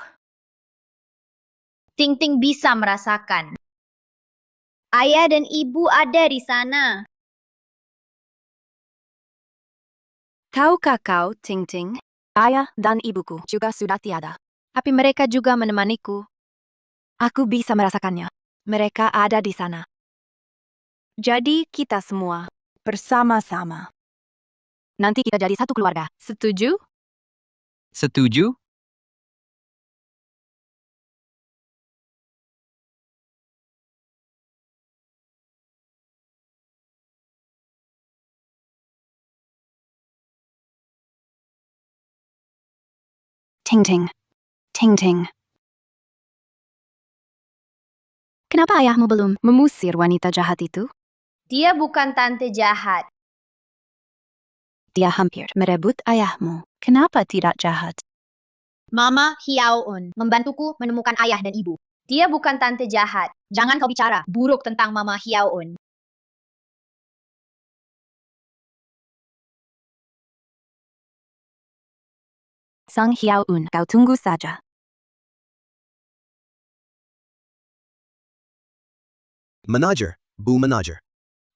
Ting Ting bisa merasakan. Ayah dan ibu ada di sana. Tahukah kau, Ting Ting? Ayah dan ibuku juga sudah tiada. Tapi mereka juga menemaniku. Aku bisa merasakannya. Mereka ada di sana. Jadi kita semua bersama-sama. Nanti kita jadi satu keluarga. Setuju? setuju? Ting Ting. Ting Ting. Kenapa ayahmu belum mengusir wanita jahat itu? Dia bukan tante jahat. Dia hampir merebut ayahmu. Kenapa tidak jahat? Mama Hiao-un membantuku menemukan ayah dan ibu. Dia bukan tante jahat. Jangan kau bicara buruk tentang Mama Hiao-un. Sang Hiao-un, kau tunggu saja. Manager, Bu Manager.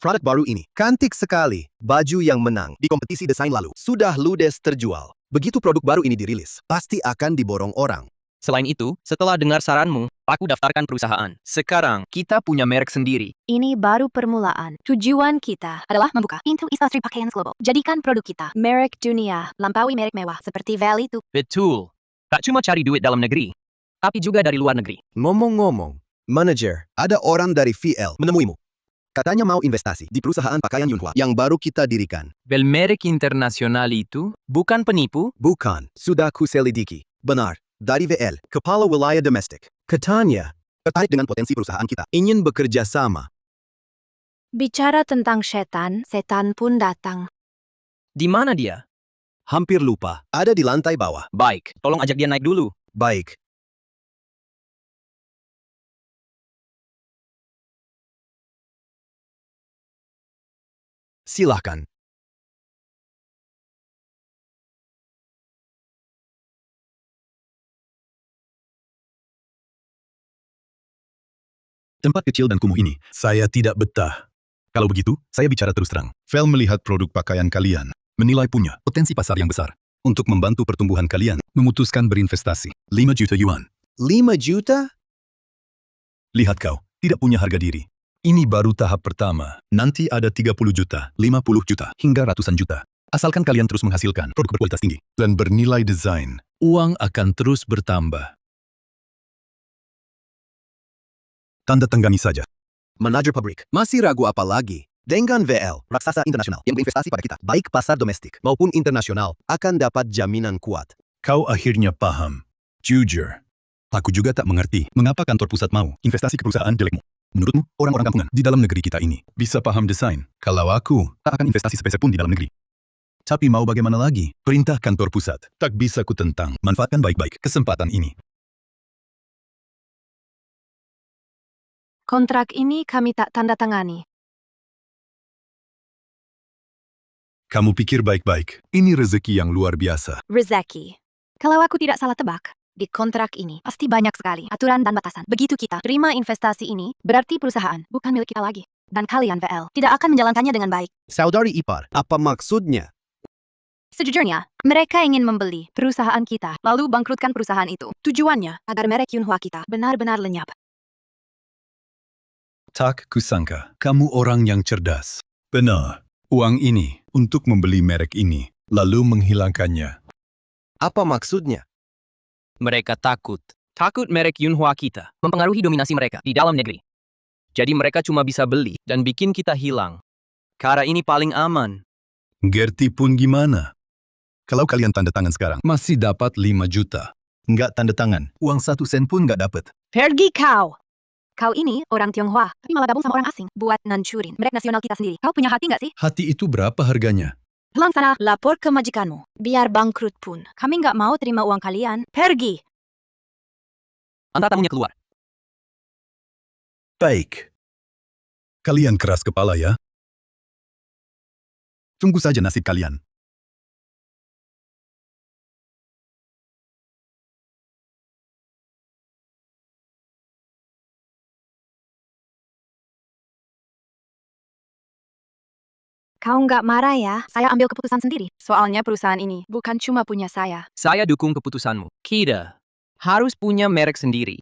Produk baru ini cantik sekali. Baju yang menang di kompetisi desain lalu sudah ludes terjual. Begitu produk baru ini dirilis, pasti akan diborong orang. Selain itu, setelah dengar saranmu, aku daftarkan perusahaan. Sekarang, kita punya merek sendiri. Ini baru permulaan. Tujuan kita adalah membuka pintu industri pakaian global. Jadikan produk kita merek dunia, lampaui merek mewah seperti Val itu. Betul. Tak cuma cari duit dalam negeri, tapi juga dari luar negeri. Ngomong-ngomong, manager, ada orang dari VL menemuimu. Katanya mau investasi di perusahaan pakaian Yunhua yang baru kita dirikan. Belmerek internasional itu bukan penipu? Bukan, sudah kuselidiki. Benar, dari VL, Kepala Wilayah Domestik. Katanya, tertarik dengan potensi perusahaan kita. Ingin bekerja sama. Bicara tentang setan, setan pun datang. Di mana dia? Hampir lupa. Ada di lantai bawah. Baik, tolong ajak dia naik dulu. Baik. Silahkan. Tempat kecil dan kumuh ini, saya tidak betah. Kalau begitu, saya bicara terus terang. Vel melihat produk pakaian kalian, menilai punya potensi pasar yang besar. Untuk membantu pertumbuhan kalian, memutuskan berinvestasi. 5 juta yuan. 5 juta? Lihat kau, tidak punya harga diri. Ini baru tahap pertama. Nanti ada 30 juta, 50 juta, hingga ratusan juta. Asalkan kalian terus menghasilkan produk berkualitas tinggi dan bernilai desain, uang akan terus bertambah. Tanda tanggani saja. Manajer pabrik, masih ragu apa lagi? Dengan VL, raksasa internasional yang berinvestasi pada kita, baik pasar domestik maupun internasional, akan dapat jaminan kuat. Kau akhirnya paham. Jujur. Aku juga tak mengerti mengapa kantor pusat mau investasi ke perusahaan jelekmu. Menurutmu, orang-orang kampungan di dalam negeri kita ini bisa paham desain. Kalau aku, tak akan investasi sepeser pun di dalam negeri. Tapi mau bagaimana lagi? Perintah kantor pusat. Tak bisa ku tentang. Manfaatkan baik-baik kesempatan ini. Kontrak ini kami tak tanda tangani. Kamu pikir baik-baik. Ini rezeki yang luar biasa. Rezeki. Kalau aku tidak salah tebak, di kontrak ini pasti banyak sekali aturan dan batasan. Begitu kita terima investasi ini, berarti perusahaan bukan milik kita lagi. Dan kalian VL tidak akan menjalankannya dengan baik. Saudari ipar, apa maksudnya? Sejujurnya, mereka ingin membeli perusahaan kita, lalu bangkrutkan perusahaan itu. Tujuannya agar merek Yunhua kita benar-benar lenyap. Tak kusangka, kamu orang yang cerdas. Benar, uang ini untuk membeli merek ini, lalu menghilangkannya. Apa maksudnya? Mereka takut. Takut merek Yunhua kita mempengaruhi dominasi mereka di dalam negeri. Jadi mereka cuma bisa beli dan bikin kita hilang. Cara ini paling aman. Gerti pun gimana? Kalau kalian tanda tangan sekarang, masih dapat 5 juta. Nggak tanda tangan, uang 1 sen pun nggak dapat. Pergi kau! Kau ini orang Tionghoa, tapi malah gabung sama orang asing buat nancurin merek nasional kita sendiri. Kau punya hati nggak sih? Hati itu berapa harganya? Pulang sana, lapor ke majikanmu. Biar bangkrut pun, kami nggak mau terima uang kalian. Pergi! Antar tamunya keluar. Baik. Kalian keras kepala ya. Tunggu saja nasib kalian. Kau nggak marah ya? Saya ambil keputusan sendiri. Soalnya perusahaan ini bukan cuma punya saya. Saya dukung keputusanmu. Kita harus punya merek sendiri.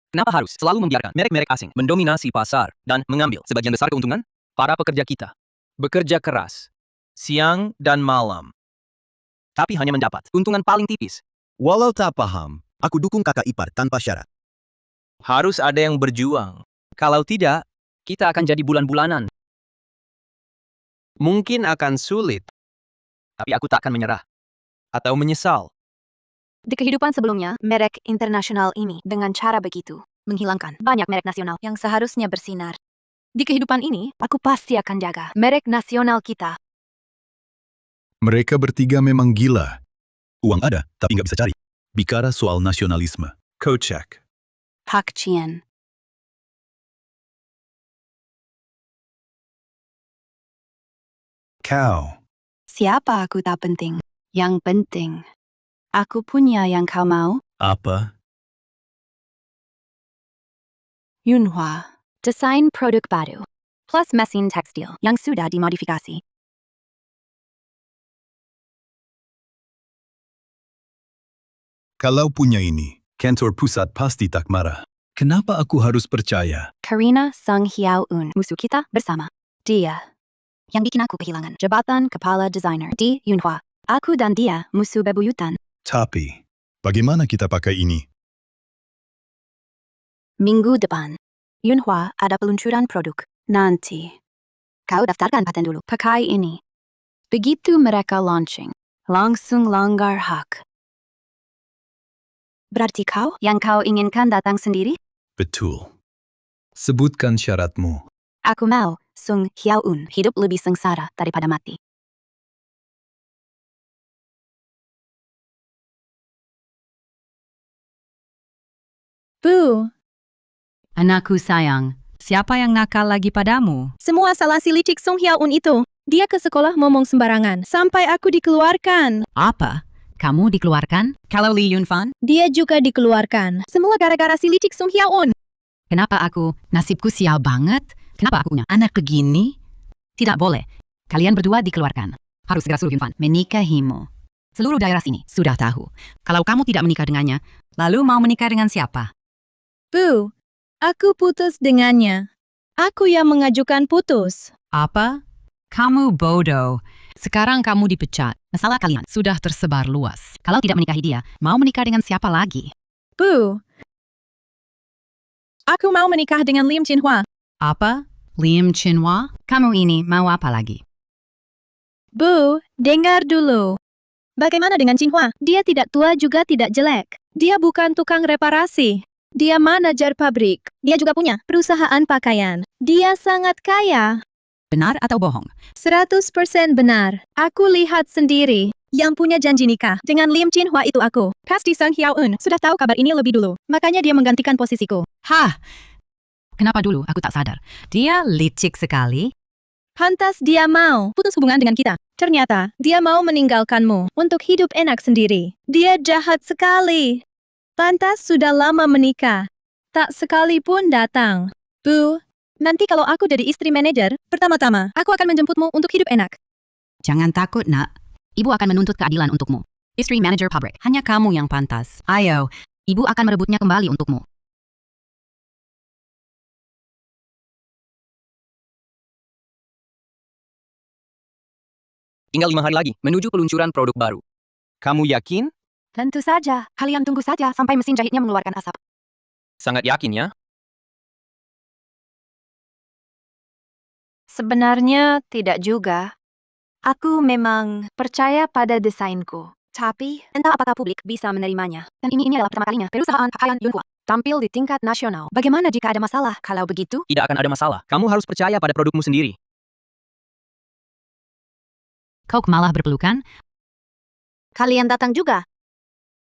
Kenapa harus selalu membiarkan merek-merek asing mendominasi pasar dan mengambil sebagian besar keuntungan? Para pekerja kita bekerja keras, siang dan malam. Tapi hanya mendapat keuntungan paling tipis. Walau tak paham, aku dukung kakak ipar tanpa syarat. Harus ada yang berjuang. Kalau tidak, kita akan jadi bulan-bulanan. Mungkin akan sulit, tapi aku tak akan menyerah atau menyesal. Di kehidupan sebelumnya, merek internasional ini dengan cara begitu menghilangkan banyak merek nasional yang seharusnya bersinar. Di kehidupan ini, aku pasti akan jaga merek nasional kita. Mereka bertiga memang gila. Uang ada, tapi nggak bisa cari. Bicara soal nasionalisme. Kocak. Pak Chien. Kau. Siapa aku tak penting. Yang penting, aku punya yang kau mau. Apa? Yunhua. Desain produk baru. Plus mesin tekstil yang sudah dimodifikasi. Kalau punya ini, kantor pusat pasti tak marah. Kenapa aku harus percaya? Karina Sung Hiao-un, musuh kita bersama. Dia yang bikin aku kehilangan jabatan kepala desainer di Yunhua. Aku dan dia musuh bebuyutan. Tapi, bagaimana kita pakai ini? Minggu depan, Yunhua ada peluncuran produk Nanti. Kau daftarkan paten dulu. Pakai ini. Begitu mereka launching, langsung langgar hak. Berarti yang kau inginkan datang sendiri? Betul. Sebutkan syaratmu. Aku mau Sung Hyaun hidup lebih sengsara daripada mati. Bu, Anakku sayang, siapa yang nakal lagi padamu? semua salah si licik Sung Hyaun itu. Dia ke sekolah ngomong sembarangan, sampai aku dikeluarkan. Apa? Kamu dikeluarkan? Kalau Lee Yunfan? Dia juga dikeluarkan. Semua gara-gara si licik Sung Hyaun. Kenapa aku? Nasibku sial banget. Kenapa aku punya anak begini? Tidak boleh. Kalian berdua dikeluarkan. Harus segera suruh Yunfan menikahimu. Seluruh daerah sini sudah tahu. Kalau kamu tidak menikah dengannya, lalu mau menikah dengan siapa? Bu, aku putus dengannya. Aku yang mengajukan putus. Apa? Kamu bodoh. Sekarang kamu dipecat. Masalah kalian sudah tersebar luas. Kalau tidak menikahi dia, mau menikah dengan siapa lagi? Bu, aku mau menikah dengan Lim Chinhua. Apa? Lim Chinhua? Kamu ini mau apa lagi? Bu, dengar dulu. Bagaimana dengan Chinhua? Dia tidak tua juga tidak jelek. Dia bukan tukang reparasi. Dia manajer pabrik. Dia juga punya perusahaan pakaian. Dia sangat kaya. Benar atau bohong? 100% benar. Aku lihat sendiri. Yang punya janji nikah dengan Lim Chinhua itu aku. Pasti Sung Hyaun sudah tahu kabar ini lebih dulu. Makanya dia menggantikan posisiku. Hah? Kenapa dulu aku tak sadar? Dia licik sekali. Pantas dia mau putus hubungan dengan kita. Ternyata dia mau meninggalkanmu untuk hidup enak sendiri. Dia jahat sekali. Pantas sudah lama menikah. Tak sekalipun datang. Bu, nanti kalau aku jadi istri manajer, pertama-tama aku akan menjemputmu untuk hidup enak. Jangan takut, nak. Ibu akan menuntut keadilan untukmu. Istri manajer pabrik, hanya kamu yang pantas. Ayo, ibu akan merebutnya kembali untukmu. Tinggal 5 hari lagi menuju peluncuran produk baru. Kamu yakin? Tentu saja. Kalian tunggu saja sampai mesin jahitnya mengeluarkan asap. Sangat yakin ya? Sebenarnya tidak juga. Aku memang percaya pada desainku. Tapi, entah apakah publik bisa menerimanya. Dan ini adalah pertama kalinya perusahaan pakaian Yunhua tampil di tingkat nasional. Bagaimana jika ada masalah? Kalau begitu, Tidak akan ada masalah. Kamu harus percaya pada produkmu sendiri. Kau malah berpelukan? kalian datang juga.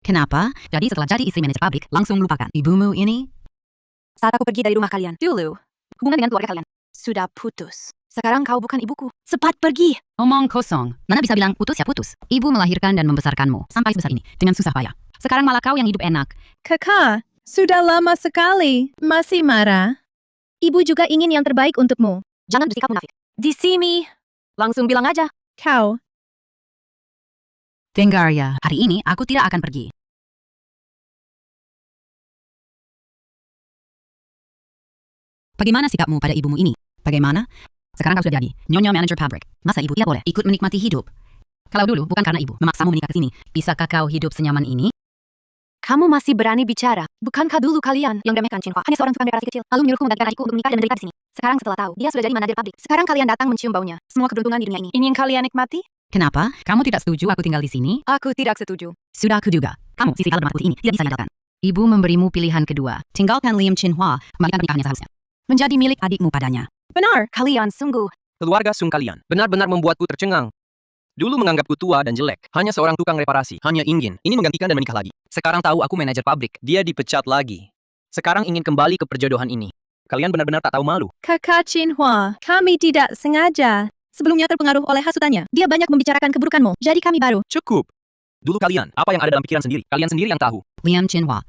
Kenapa? Jadi setelah jadi istri manajer pabrik, langsung lupakan ibumu ini? Saat aku pergi dari rumah kalian, dulu, hubungan dengan keluarga kalian sudah putus. Sekarang kau bukan ibuku. Cepat pergi! Omong kosong. Mana bisa bilang putus ya putus. Ibu melahirkan dan membesarkanmu sampai sebesar ini dengan susah payah. Sekarang malah kau yang hidup enak. Kakak, sudah lama sekali. Masih marah? Ibu juga ingin yang terbaik untukmu. Jangan bersikap munafik. Di sini, langsung bilang aja. Kau, Dengar ya, hari ini aku tidak akan pergi. Bagaimana sikapmu pada ibumu ini? Bagaimana? Sekarang kau sudah jadi nyonya manajer pabrik. Masa ibu tidak boleh ikut menikmati hidup? Kalau dulu bukan karena ibu memaksamu menikah ke sini, bisakah kau hidup senyaman ini? Kamu masih berani bicara. Bukankah dulu kalian yang remehkan Chinhua hanya seorang tukang reparasi kecil, lalu menyuruhku menggantikan adikku untuk menikah dan menderita di sini? Sekarang setelah tahu, dia sudah jadi manajer pabrik. Sekarang kalian datang mencium baunya. Semua keberuntungan di dunia ini. Ini yang kalian nikmati? Kenapa? Kamu tidak setuju aku tinggal di sini? Aku tidak setuju. Sudah aku duga. Kamu, sisi kepala bermata putih ini, tidak bisa diandalkan. Ibu memberimu pilihan kedua. Tinggalkan Lim Chinhua, kembalikan pernikahannya seharusnya. Menjadi milik adikmu padanya. benar. Kalian sungguh. Keluarga Sung kalian benar-benar membuatku tercengang. Dulu menganggapku tua dan jelek, hanya seorang tukang reparasi, hanya ingin ini menggantikan dan menikah lagi. Sekarang tahu aku manajer pabrik, dia dipecat lagi. Sekarang ingin kembali ke perjodohan ini. Kalian benar-benar tak tahu malu. Kakak Chinhua, kami tidak sengaja. Sebelumnya terpengaruh oleh hasutannya. Dia banyak membicarakan keburukanmu. Jadi kami baru. Cukup. Dulu kalian, apa yang ada dalam pikiran sendiri? Kalian sendiri yang tahu. Liam Chinhua,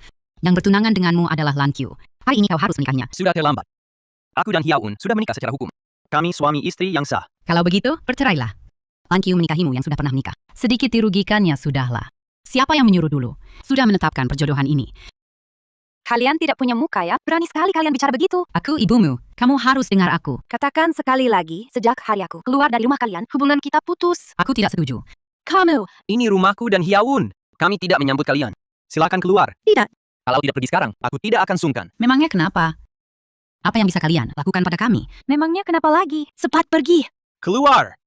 yang bertunangan denganmu adalah Lan Qiu. Hari ini kau harus menikahinya. Sudah terlambat. Aku dan Hyaun sudah menikah secara hukum. Kami suami istri yang sah. Kalau begitu, bercerailah. Lan Qiu menikahimu yang sudah pernah menikah. Sedikit dirugikannya sudahlah. Siapa yang menyuruh dulu? Sudah menetapkan perjodohan ini. Kalian tidak punya muka ya? Berani sekali kalian bicara begitu. Aku ibumu. Kamu harus dengar aku. Katakan sekali lagi, sejak hari aku keluar dari rumah kalian, hubungan kita putus. Aku tidak setuju. Kamu, Ini rumahku dan Hyaun. Kami tidak menyambut kalian. Silakan keluar. Tidak. Kalau tidak pergi sekarang, aku tidak akan sungkan. Memangnya kenapa? Apa yang bisa kalian lakukan pada kami? Memangnya kenapa lagi? Cepat pergi. Keluar!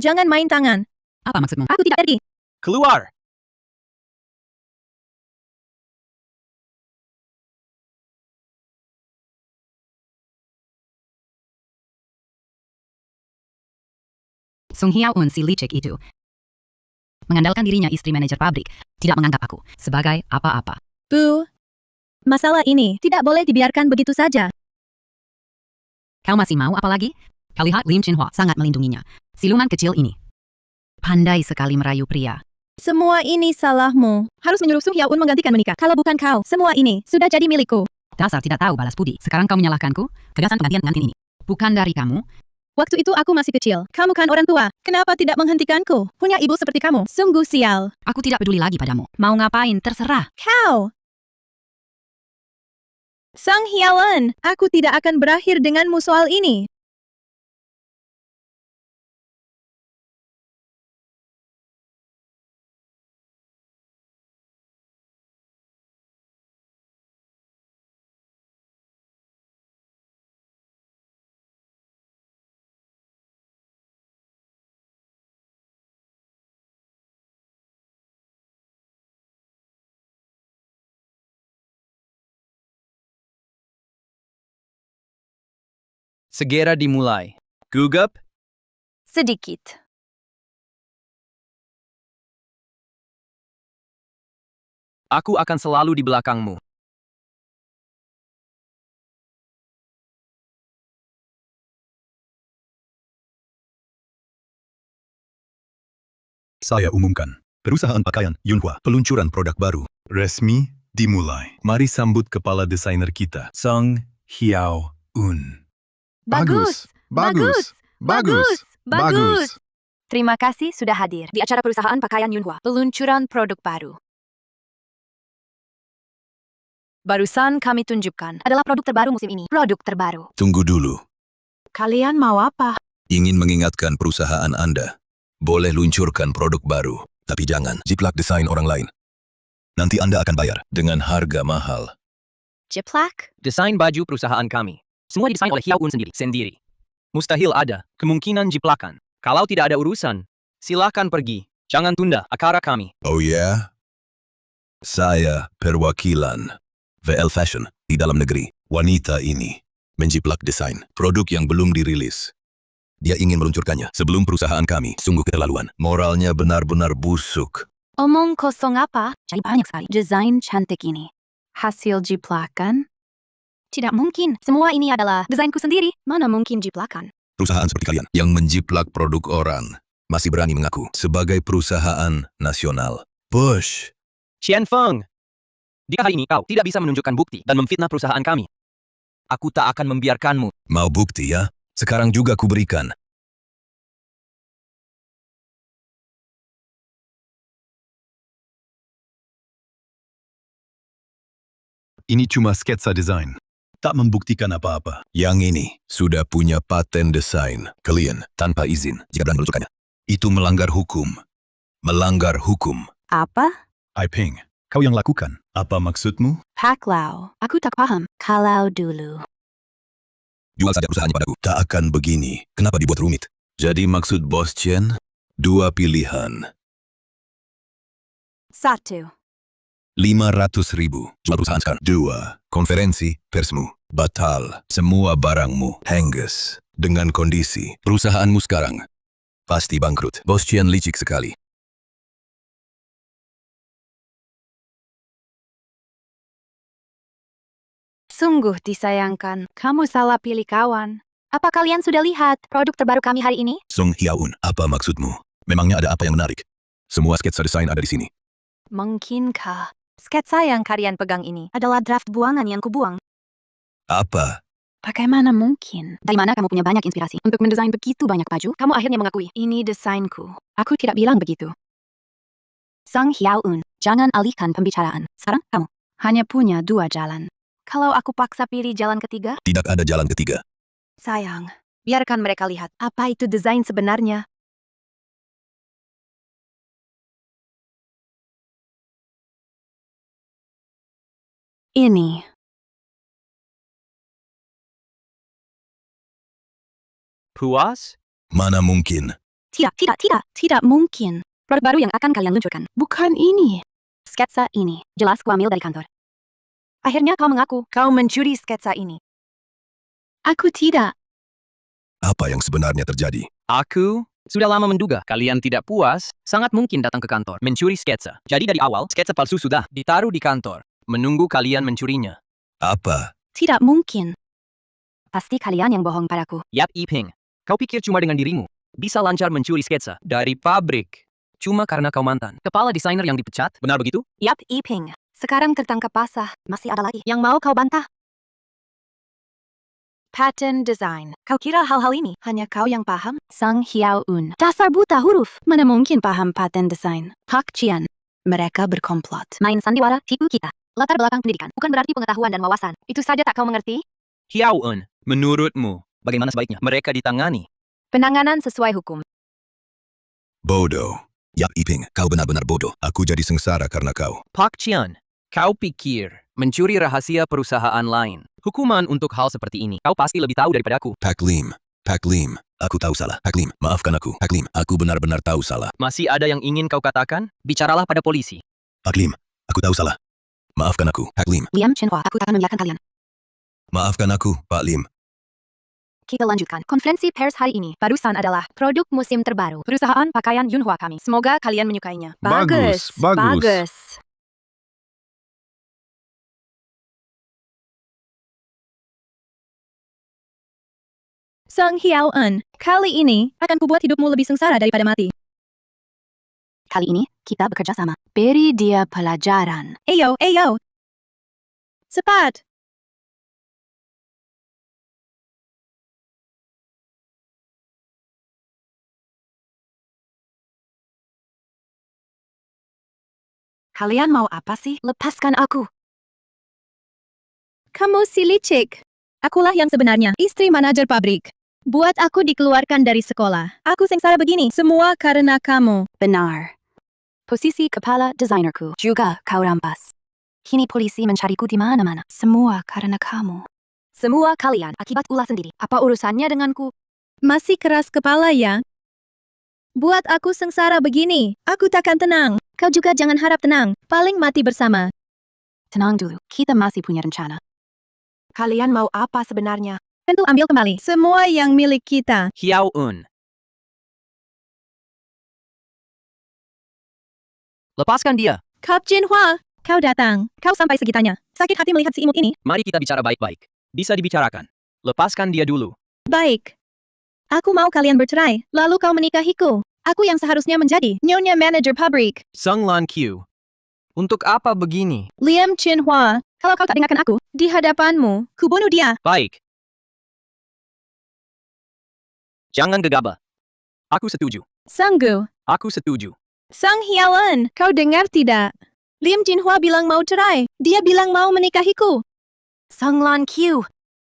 Jangan main tangan. Apa maksudmu? Aku tidak pergi. Keluar! Sung Hyaun si licik itu mengandalkan dirinya istri manajer pabrik, tidak menganggap aku sebagai apa-apa. Bu. Masalah ini tidak boleh dibiarkan begitu saja. Kau masih mau apa lagi? Kau lihat Lim Chin Hua sangat melindunginya. Siluman kecil ini pandai sekali merayu pria. Semua ini salahmu. Harus menyuruh Sung Hyaun menggantikan menikah. Kalau bukan kau, semua ini sudah jadi milikku. Dasar tidak tahu balas budi. Sekarang kau menyalahkanku? Gagasan penggantian pengantin ini bukan dari kamu. Waktu itu aku masih kecil. Kamu kan orang tua. Kenapa tidak menghentikanku? Punya ibu seperti kamu. Sungguh sial. Aku tidak peduli lagi padamu. Mau ngapain terserah. Kau. Sung Hyaun, aku tidak akan berakhir denganmu soal ini. Segera dimulai. Gugap? Sedikit. Aku akan selalu di belakangmu. Saya umumkan. Perusahaan pakaian Yunhua peluncuran produk baru. Resmi dimulai. Mari sambut kepala desainer kita, Sung Hyaun. Bagus. Bagus. Bagus. Bagus. Terima kasih sudah hadir di acara perusahaan pakaian Yunhua. Peluncuran produk baru. Barusan kami tunjukkan adalah produk terbaru musim ini. Produk terbaru. Tunggu dulu. Kalian mau apa? Ingin mengingatkan perusahaan Anda. Boleh luncurkan produk baru, tapi jangan jiplak desain orang lain. Nanti Anda akan bayar dengan harga mahal. Jiplak? Desain baju perusahaan kami. Semua didesain oleh Hyaun sendiri. Mustahil ada kemungkinan jiplakan. Kalau tidak ada urusan, silakan pergi. Jangan tunda acara kami. Oh ya? Saya perwakilan VL Fashion di dalam negeri. Wanita ini menjiplak desain produk yang belum dirilis. Dia ingin meluncurkannya sebelum perusahaan kami. Sungguh keterlaluan. Moralnya benar-benar busuk. Omong kosong apa? Jadi banyak sekali desain cantik ini. Hasil jiplakan? Tidak mungkin. Semua ini adalah desainku sendiri. Mana mungkin jiplakan? Perusahaan seperti kalian yang menjiplak produk orang masih berani mengaku sebagai perusahaan nasional. Bush. Qian Feng, jika hari ini kau tidak bisa menunjukkan bukti dan memfitnah perusahaan kami, aku tak akan membiarkanmu. Mau bukti ya? Sekarang juga kuberikan. Ini cuma sketsa desain. Tak membuktikan apa-apa. Yang ini sudah punya paten desain kalian tanpa izin jika berani meluncurkannya. Itu melanggar hukum. Melanggar hukum. Apa? Aiping, kau yang lakukan. Apa maksudmu? Paklau. Aku tak paham. Kalau dulu. Jual saja perusahaannya padaku. Tak akan begini. Kenapa dibuat rumit? Jadi maksud Bos Chen? Dua pilihan. 1. 500.000. Jual perusahaan sekarang. 2. Konferensi persmu. Batal. Semua barangmu. Hengges. Dengan kondisi perusahaanmu sekarang pasti bangkrut. Bos Chen licik sekali. Sungguh disayangkan. Kamu salah pilih kawan. Apa kalian sudah lihat produk terbaru kami hari ini? Sung Hyaun, apa maksudmu? Memangnya ada apa yang menarik? Semua sketsa desain ada di sini. Mungkinkah sketsa yang kalian pegang ini adalah draft buangan yang kubuang? Apa? Bagaimana mungkin? Dari mana kamu punya banyak inspirasi untuk mendesain begitu banyak baju? Kamu akhirnya mengakui, ini desainku. Aku tidak bilang begitu. Sung Hyaun, jangan alihkan pembicaraan. Sekarang kamu hanya punya 2 jalan. Kalau aku paksa pilih jalan ketiga, Tidak ada jalan ketiga. sayang. Biarkan mereka lihat apa itu desain sebenarnya. Ini. Puas? Mana mungkin. Tidak mungkin. Produk baru yang akan kalian luncurkan. Bukan ini. Sketsa ini. Jelas kuambil dari kantor. Akhirnya kau mengaku kau mencuri sketsa ini. Aku tidak. Apa yang sebenarnya terjadi? Aku sudah lama menduga kalian tidak puas, sangat mungkin datang ke kantor, mencuri sketsa. Jadi dari awal, sketsa palsu sudah ditaruh di kantor, menunggu kalian mencurinya. Apa? Tidak mungkin. Pasti kalian yang bohong padaku. Yap Iping, kau pikir cuma dengan dirimu bisa lancar mencuri sketsa dari pabrik. Cuma karena kau mantan kepala desainer yang dipecat, benar begitu? Yap, Iping. Sekarang tertangkap basah. Masih ada lagi yang mau kau bantah? Pattern design. Kau kira hal-hal ini hanya kau yang paham? Sang Hiao-un. Dasar buta huruf. Mana mungkin paham pattern design? Hak Cian. Mereka berkomplot. Main sandiwara, tipu kita. Latar belakang pendidikan bukan berarti pengetahuan dan wawasan. Itu saja tak kau mengerti? Hiao-un, menurutmu, bagaimana sebaiknya mereka ditangani? Penanganan sesuai hukum. Bodoh. Yap Iping, kau benar-benar bodoh. Aku jadi sengsara karena kau. Pak Cian, kau pikir mencuri rahasia perusahaan lain hukuman untuk hal seperti ini? Kau pasti lebih tahu daripada aku. Pak Lim. Aku tahu salah. Pak Lim, maafkan aku. Pak Lim, aku benar-benar tahu salah. Masih ada yang ingin kau katakan? Bicaralah pada polisi. Pak Lim, aku tahu salah. Maafkan aku. Pak Lim, Liam Chenhua, aku tak akan membiarkan kalian. maafkan aku, Pak Lim. Kita lanjutkan. Konferensi pers hari ini barusan adalah produk musim terbaru. Perusahaan pakaian Yunhua kami. Semoga kalian menyukainya. Bagus, bagus. Sang Hiao-un, kali ini akan kubuat hidupmu lebih sengsara daripada mati. Kali ini, kita bekerja sama. Beri dia pelajaran. Ayo. Cepat. Kalian mau apa sih? Lepaskan aku. Kamu si licik. Akulah yang sebenarnya, istri manajer pabrik. Buat aku dikeluarkan dari sekolah. Aku sengsara begini, semua karena kamu. Benar. Posisi kepala desainerku juga kau rampas. Kini polisi mencariku di mana-mana. Semua karena kamu. Semua kalian akibat ulah sendiri. Apa urusannya denganku? Masih keras kepala ya? Buat aku sengsara begini, aku takkan tenang. Kau juga jangan harap tenang, paling mati bersama. Tenang dulu, kita masih punya rencana. Kalian mau apa sebenarnya? Tentu ambil kembali semua yang milik kita. Hiao-un. Lepaskan dia. Kap Jinhua, kau datang. Kau sampai segitanya. Sakit hati melihat si imut ini. Mari kita bicara baik-baik. Bisa dibicarakan. Lepaskan dia dulu. Baik. Aku mau kalian bercerai, lalu kau menikahiku. Aku yang seharusnya menjadi nyonya manajer pabrik. Sung Lan Q. Untuk apa begini? Liam Chinhua, kalau kau tak dengarkan aku, di hadapanmu, ku bunuh dia. Baik. Jangan gegabah. Aku setuju. Sanggu. Aku setuju. Sang Hiawan, kau dengar tidak? Liam Jinhua bilang mau cerai. Dia bilang mau menikahiku. Sung Lan Q.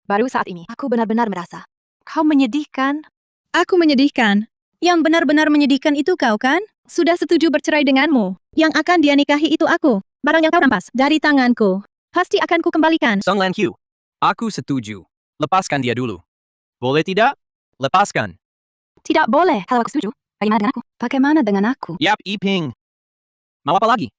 Baru saat ini, aku benar-benar merasa. Kau menyedihkan. Aku menyedihkan. Yang benar-benar menyedihkan itu kau kan? Sudah setuju bercerai denganmu. Yang akan dia nikahi itu aku. Barang yang kau rampas dari tanganku. Pasti akan ku kembalikan. Sung Lan Q. Aku setuju. Lepaskan dia dulu. Boleh tidak? Lepaskan. Tidak boleh. Kalau aku setuju, bagaimana dengan aku? Bagaimana dengan aku? Yap Iping. Mau apa lagi?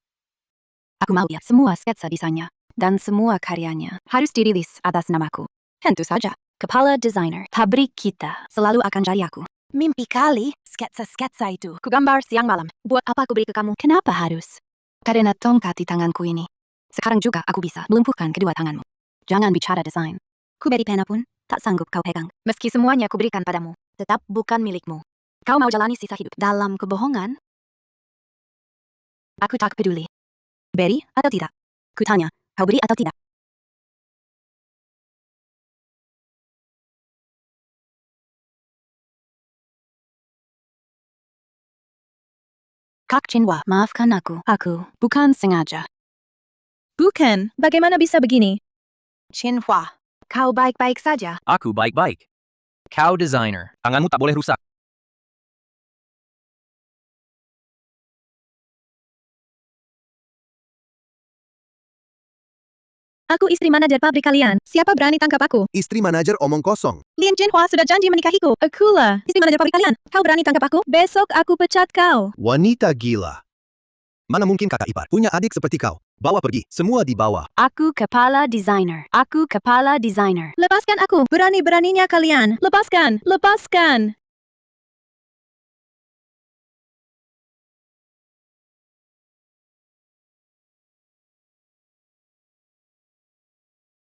Aku mau ya semua sketsa desainnya dan semua karyanya harus dirilis atas namaku. Tentu saja, kepala desainer pabrik kita selalu akan cari aku. Mimpi kali, sketsa-sketsa itu. Kugambar siang malam. Buat apa aku beri ke kamu? Kenapa harus? Karena tongkat di tanganku ini. Sekarang juga aku bisa melumpuhkan kedua tanganmu. Jangan bicara desain. Ku beri pena pun, tak sanggup kau pegang. Meski semuanya kuberikan padamu, tetap bukan milikmu. Kau mau jalani sisa hidup dalam kebohongan? Aku tak peduli. Beri atau tidak? Kutanya, kau beri atau tidak? Kak Jinhua, maafkan aku. Aku bukan sengaja. Bukan, bagaimana bisa begini? Jinhua, kau baik-baik saja. Aku baik-baik. Kau desainer. Tanganmu tak boleh rusak. Aku istri manajer pabrik kalian. Siapa berani tangkap aku? Istri manajer omong kosong. Lin Jinhua sudah janji menikahiku. Akulah, istri manajer pabrik kalian. Kau berani tangkap aku? Besok aku pecat kau. Wanita gila. Mana mungkin kakak ipar punya adik seperti kau. Bawa pergi, semua di bawah. Aku kepala desainer. Aku kepala desainer. Lepaskan aku. Berani-beraninya kalian. Lepaskan. Lepaskan.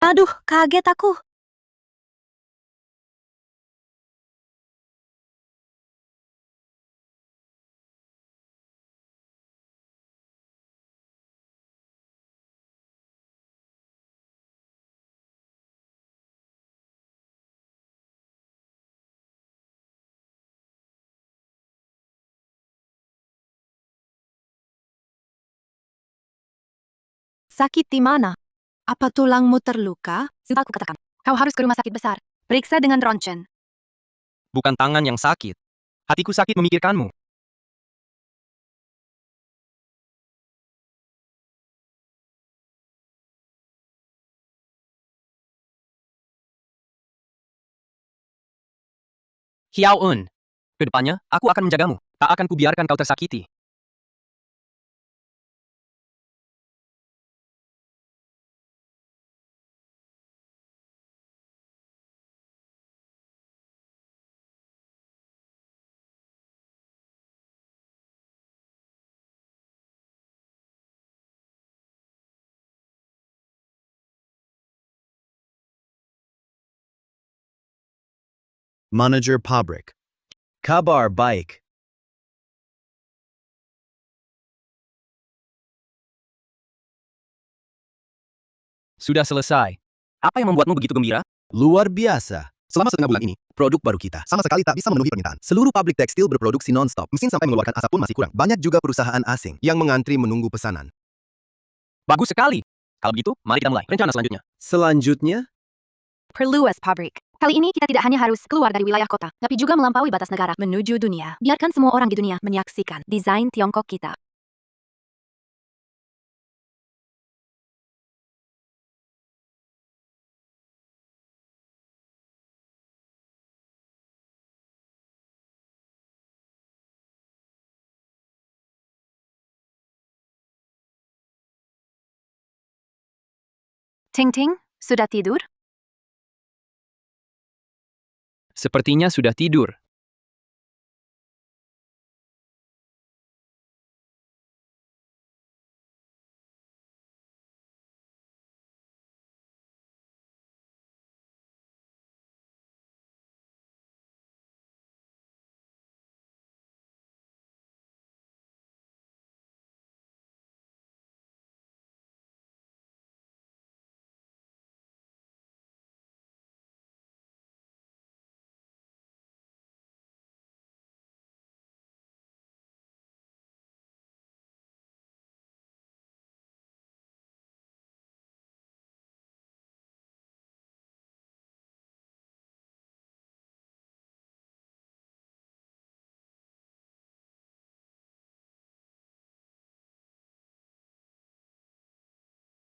Aduh, kaget aku. Sakit di mana? Apa tulangmu terluka? Sudah aku katakan. Kau harus ke rumah sakit besar. Periksa dengan ronsen. Bukan tangan yang sakit. Hatiku sakit memikirkanmu. Hiao Un. Kedepannya, aku akan menjagamu. Tak akan kubiarkan kau tersakiti. Manajer pabrik. Kabar baik. Sudah selesai. Apa yang membuatmu begitu gembira? Luar biasa. Selama setengah bulan ini, produk baru kita sama sekali tak bisa memenuhi permintaan. Seluruh pabrik tekstil berproduksi non-stop. Mesin sampai mengeluarkan asap pun masih kurang. Banyak juga perusahaan asing yang mengantri menunggu pesanan. Bagus sekali. Kalau begitu, mari kita mulai. Rencana selanjutnya. Selanjutnya, Perluas pabrik. Kali ini kita tidak hanya harus keluar dari wilayah kota, tapi juga melampaui batas negara menuju dunia. Biarkan semua orang di dunia menyaksikan desain Tiongkok kita. Ting Ting, sudah tidur? Sepertinya sudah tidur.